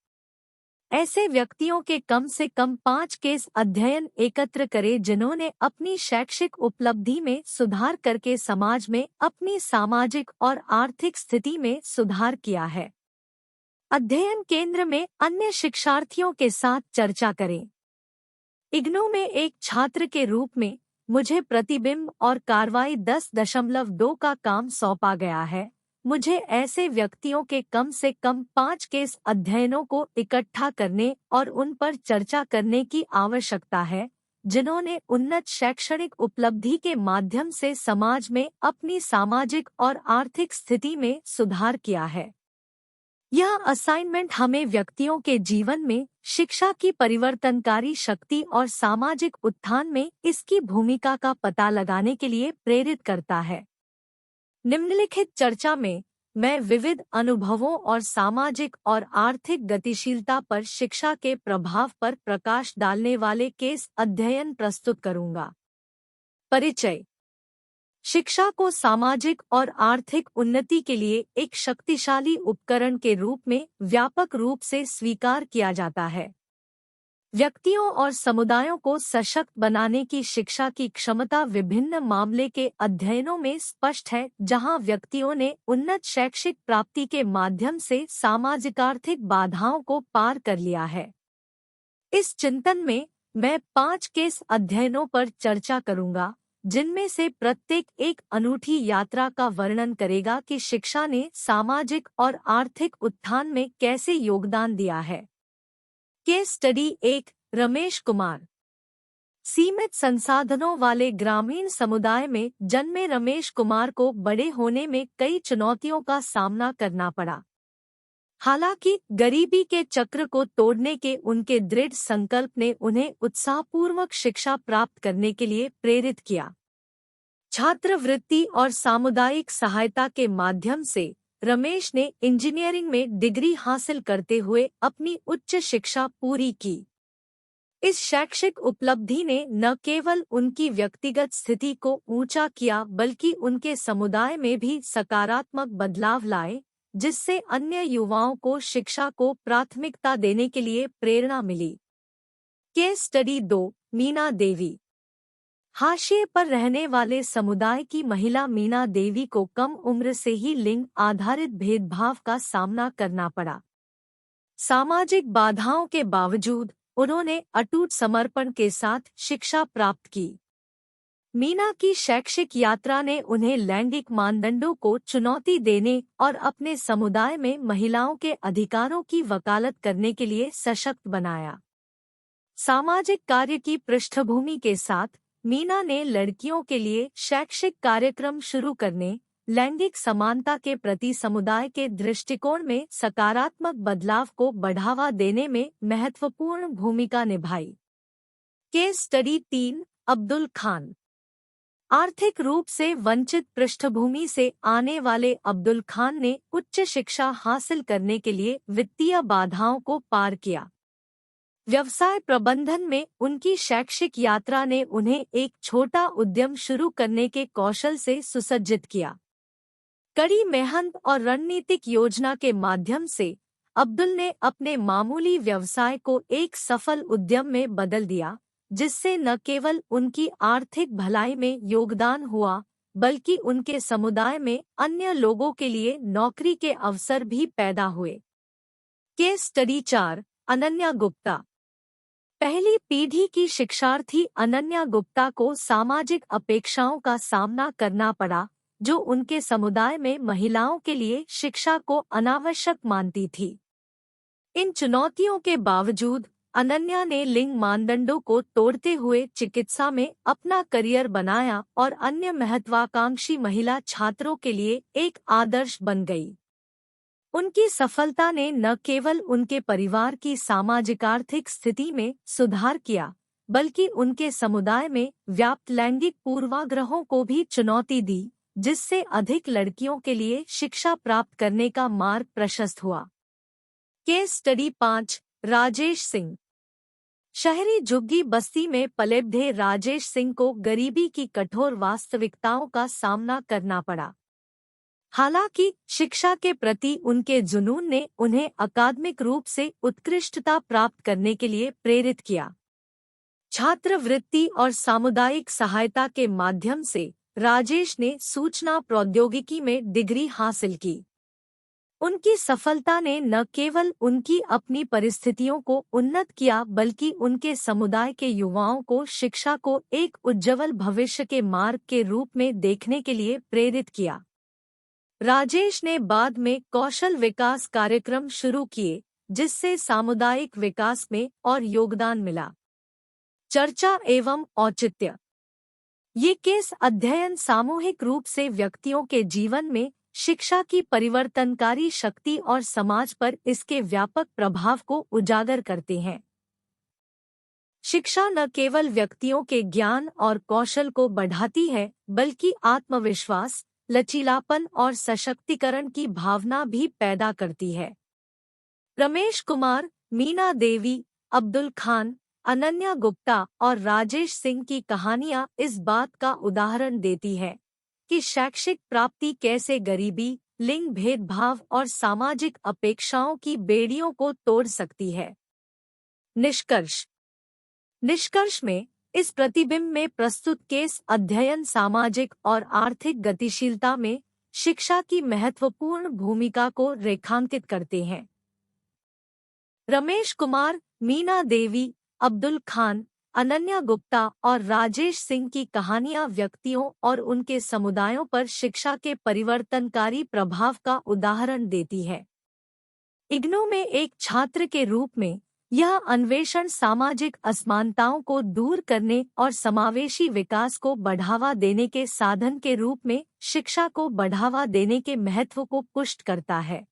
ऐसे व्यक्तियों के कम से कम 5 केस अध्ययन एकत्र करें जिन्होंने अपनी शैक्षिक उपलब्धि में सुधार करके समाज में अपनी सामाजिक और आर्थिक स्थिति में सुधार किया है। अध्ययन केंद्र में अन्य शिक्षार्थियों के साथ चर्चा करें। इग्नू में एक छात्र के रूप में मुझे प्रतिबिंब और कार्रवाई 10.2 का काम सौंपा गया है। मुझे ऐसे व्यक्तियों के कम से कम 5 केस अध्ययनों को इकट्ठा करने और उन पर चर्चा करने की आवश्यकता है जिन्होंने उन्नत शैक्षणिक उपलब्धि के माध्यम से समाज में अपनी सामाजिक और आर्थिक स्थिति में सुधार किया है। यह असाइनमेंट हमें व्यक्तियों के जीवन में शिक्षा की परिवर्तनकारी शक्ति और सामाजिक उत्थान में इसकी भूमिका का पता लगाने के लिए प्रेरित करता है। निम्नलिखित चर्चा में मैं विविध अनुभवों और सामाजिक और आर्थिक गतिशीलता पर शिक्षा के प्रभाव पर प्रकाश डालने वाले केस अध्ययन प्रस्तुत करूंगा। परिचय। शिक्षा को सामाजिक और आर्थिक उन्नति के लिए एक शक्तिशाली उपकरण के रूप में व्यापक रूप से स्वीकार किया जाता है। व्यक्तियों और समुदायों को सशक्त बनाने की शिक्षा की क्षमता विभिन्न मामले के अध्ययनों में स्पष्ट है, जहां व्यक्तियों ने उन्नत शैक्षिक प्राप्ति के माध्यम से सामाजिक आर्थिक बाधाओं को पार कर लिया है। इस चिंतन में मैं 5 केस अध्ययनों पर चर्चा करूंगा, जिनमें से प्रत्येक एक अनूठी यात्रा का वर्णन करेगा कि शिक्षा ने सामाजिक और आर्थिक उत्थान में कैसे योगदान दिया है। Case study 1। रमेश कुमार। सीमित संसाधनों वाले ग्रामीण समुदाय में जन्मे रमेश कुमार को बड़े होने में कई चुनौतियों का सामना करना पड़ा। हालांकि गरीबी के चक्र को तोड़ने के उनके दृढ़ संकल्प ने उन्हें उत्साहपूर्वक शिक्षा प्राप्त करने के लिए प्रेरित किया। छात्रवृत्ति और सामुदायिक सहायता के माध्यम से रमेश ने इंजीनियरिंग में डिग्री हासिल करते हुए अपनी उच्च शिक्षा पूरी की। इस शैक्षिक उपलब्धि ने न केवल उनकी व्यक्तिगत स्थिति को ऊंचा किया, बल्कि उनके समुदाय में भी सकारात्मक बदलाव लाए, जिससे अन्य युवाओं को शिक्षा को प्राथमिकता देने के लिए प्रेरणा मिली। Case study 2। मीना देवी। हाशिए पर रहने वाले समुदाय की महिला मीना देवी को कम उम्र से ही लिंग आधारित भेदभाव का सामना करना पड़ा। सामाजिक बाधाओं के बावजूद उन्होंने अटूट समर्पण के साथ शिक्षा प्राप्त की। मीना की शैक्षिक यात्रा ने उन्हें लैंगिक मानदंडों को चुनौती देने और अपने समुदाय में महिलाओं के अधिकारों की वकालत करने के लिए सशक्त बनाया। सामाजिक कार्य की पृष्ठभूमि के साथ मीना ने लड़कियों के लिए शैक्षिक कार्यक्रम शुरू करने, लैंगिक समानता के प्रति समुदाय के दृष्टिकोण में सकारात्मक बदलाव को बढ़ावा देने में महत्वपूर्ण भूमिका निभाई। Case study 3। अब्दुल खान। आर्थिक रूप से वंचित पृष्ठभूमि से आने वाले अब्दुल खान ने उच्च शिक्षा हासिल करने के लिए वित्तीय बाधाओं को पार किया। व्यवसाय प्रबंधन में उनकी शैक्षिक यात्रा ने उन्हें एक छोटा उद्यम शुरू करने के कौशल से सुसज्जित किया। कड़ी मेहनत और रणनीतिक योजना के माध्यम से अब्दुल ने अपने मामूली व्यवसाय को एक सफल उद्यम में बदल दिया, जिससे न केवल उनकी आर्थिक भलाई में योगदान हुआ, बल्कि उनके समुदाय में अन्य लोगों के लिए नौकरी के अवसर भी पैदा हुए। Case study 4। अनन्या गुप्ता। पहली पीढ़ी की शिक्षार्थी अनन्या गुप्ता को सामाजिक अपेक्षाओं का सामना करना पड़ा, जो उनके समुदाय में महिलाओं के लिए शिक्षा को अनावश्यक मानती थी। इन चुनौतियों के बावजूद अनन्या ने लिंग मानदंडों को तोड़ते हुए चिकित्सा में अपना करियर बनाया और अन्य महत्वाकांक्षी महिला छात्रों के लिए एक आदर्श बन गई। उनकी सफलता ने न केवल उनके परिवार की सामाजिक आर्थिक स्थिति में सुधार किया, बल्कि उनके समुदाय में व्याप्त लैंगिक पूर्वाग्रहों को भी चुनौती दी, जिससे अधिक लड़कियों के लिए शिक्षा प्राप्त करने का मार्ग प्रशस्त हुआ। Case study 5। राजेश सिंह। शहरी झुग्गी बस्ती में पले बढ़े राजेश सिंह को गरीबी की कठोर वास्तविकताओं का सामना करना पड़ा। हालांकि शिक्षा के प्रति उनके जुनून ने उन्हें अकादमिक रूप से उत्कृष्टता प्राप्त करने के लिए प्रेरित किया। छात्रवृत्ति और सामुदायिक सहायता के माध्यम से राजेश ने सूचना प्रौद्योगिकी में डिग्री हासिल की। उनकी सफलता ने न केवल उनकी अपनी परिस्थितियों को उन्नत किया, बल्कि उनके समुदाय के युवाओं को शिक्षा को एक उज्ज्वल भविष्य के मार्ग के रूप में देखने के लिए प्रेरित किया। राजेश ने बाद में कौशल विकास कार्यक्रम शुरू किए, जिससे सामुदायिक विकास में और योगदान मिला। चर्चा एवं औचित्य। ये केस अध्ययन सामूहिक रूप से व्यक्तियों के जीवन में शिक्षा की परिवर्तनकारी शक्ति और समाज पर इसके व्यापक प्रभाव को उजागर करते हैं। शिक्षा न केवल व्यक्तियों के ज्ञान और कौशल को बढ़ाती है, बल्कि आत्मविश्वास, लचीलापन और सशक्तिकरण की भावना भी पैदा करती है। रमेश कुमार, मीना देवी, अब्दुल खान, अनन्या गुप्ता और राजेश सिंह की कहानियां इस बात का उदाहरण देती है कि शैक्षिक प्राप्ति कैसे गरीबी, लिंग भेदभाव और सामाजिक अपेक्षाओं की बेड़ियों को तोड़ सकती है। निष्कर्ष में इस प्रतिबिंब में प्रस्तुत केस अध्ययन सामाजिक और आर्थिक गतिशीलता में शिक्षा की महत्वपूर्ण भूमिका को रेखांकित करते हैं। रमेश कुमार, मीना देवी, अब्दुल खान, अनन्या गुप्ता और राजेश सिंह की कहानियां व्यक्तियों और उनके समुदायों पर शिक्षा के परिवर्तनकारी प्रभाव का उदाहरण देती है। इग्नू में एक छात्र के रूप में यह अन्वेषण सामाजिक असमानताओं को दूर करने और समावेशी विकास को बढ़ावा देने के साधन के रूप में शिक्षा को बढ़ावा देने के महत्व को पुष्ट करता है।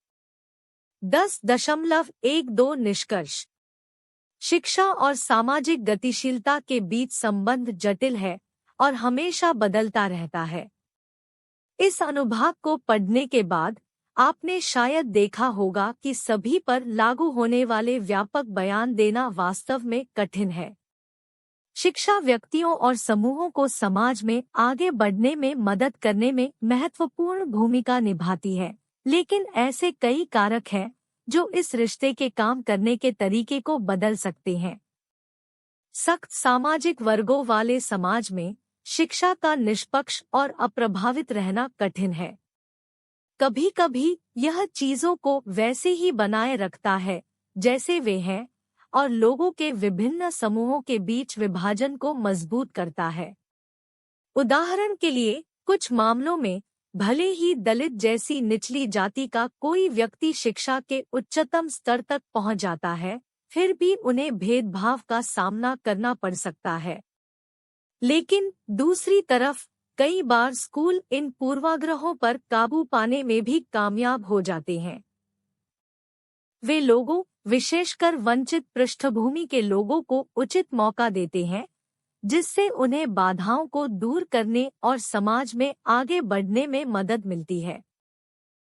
10.12 निष्कर्ष। शिक्षा और सामाजिक गतिशीलता के बीच संबंध जटिल है और हमेशा बदलता रहता है। इस अनुभाग को पढ़ने के बाद आपने शायद देखा होगा कि सभी पर लागू होने वाले व्यापक बयान देना वास्तव में कठिन है। शिक्षा व्यक्तियों और समूहों को समाज में आगे बढ़ने में मदद करने में महत्वपूर्ण भूमिका निभाती है, लेकिन ऐसे कई कारक हैं जो इस रिश्ते के काम करने के तरीके को बदल सकते हैं। सख्त सामाजिक वर्गों वाले समाज में शिक्षा का निष्पक्ष और अप्रभावित रहना कठिन है। कभी-कभी यह चीजों को वैसे ही बनाए रखता है जैसे वे हैं और लोगों के विभिन्न समूहों के बीच विभाजन को मजबूत करता है। उदाहरण के लिए, कुछ मामलों में भले ही दलित जैसी निचली जाति का कोई व्यक्ति शिक्षा के उच्चतम स्तर तक पहुंच जाता है, फिर भी उन्हें भेदभाव का सामना करना पड़ सकता है। लेकिन दूसरी तरफ कई बार स्कूल इन पूर्वाग्रहों पर काबू पाने में भी कामयाब हो जाते हैं। वे लोगों, विशेषकर वंचित पृष्ठभूमि के लोगों को उचित मौका देते हैं, जिससे उन्हें बाधाओं को दूर करने और समाज में आगे बढ़ने में मदद मिलती है।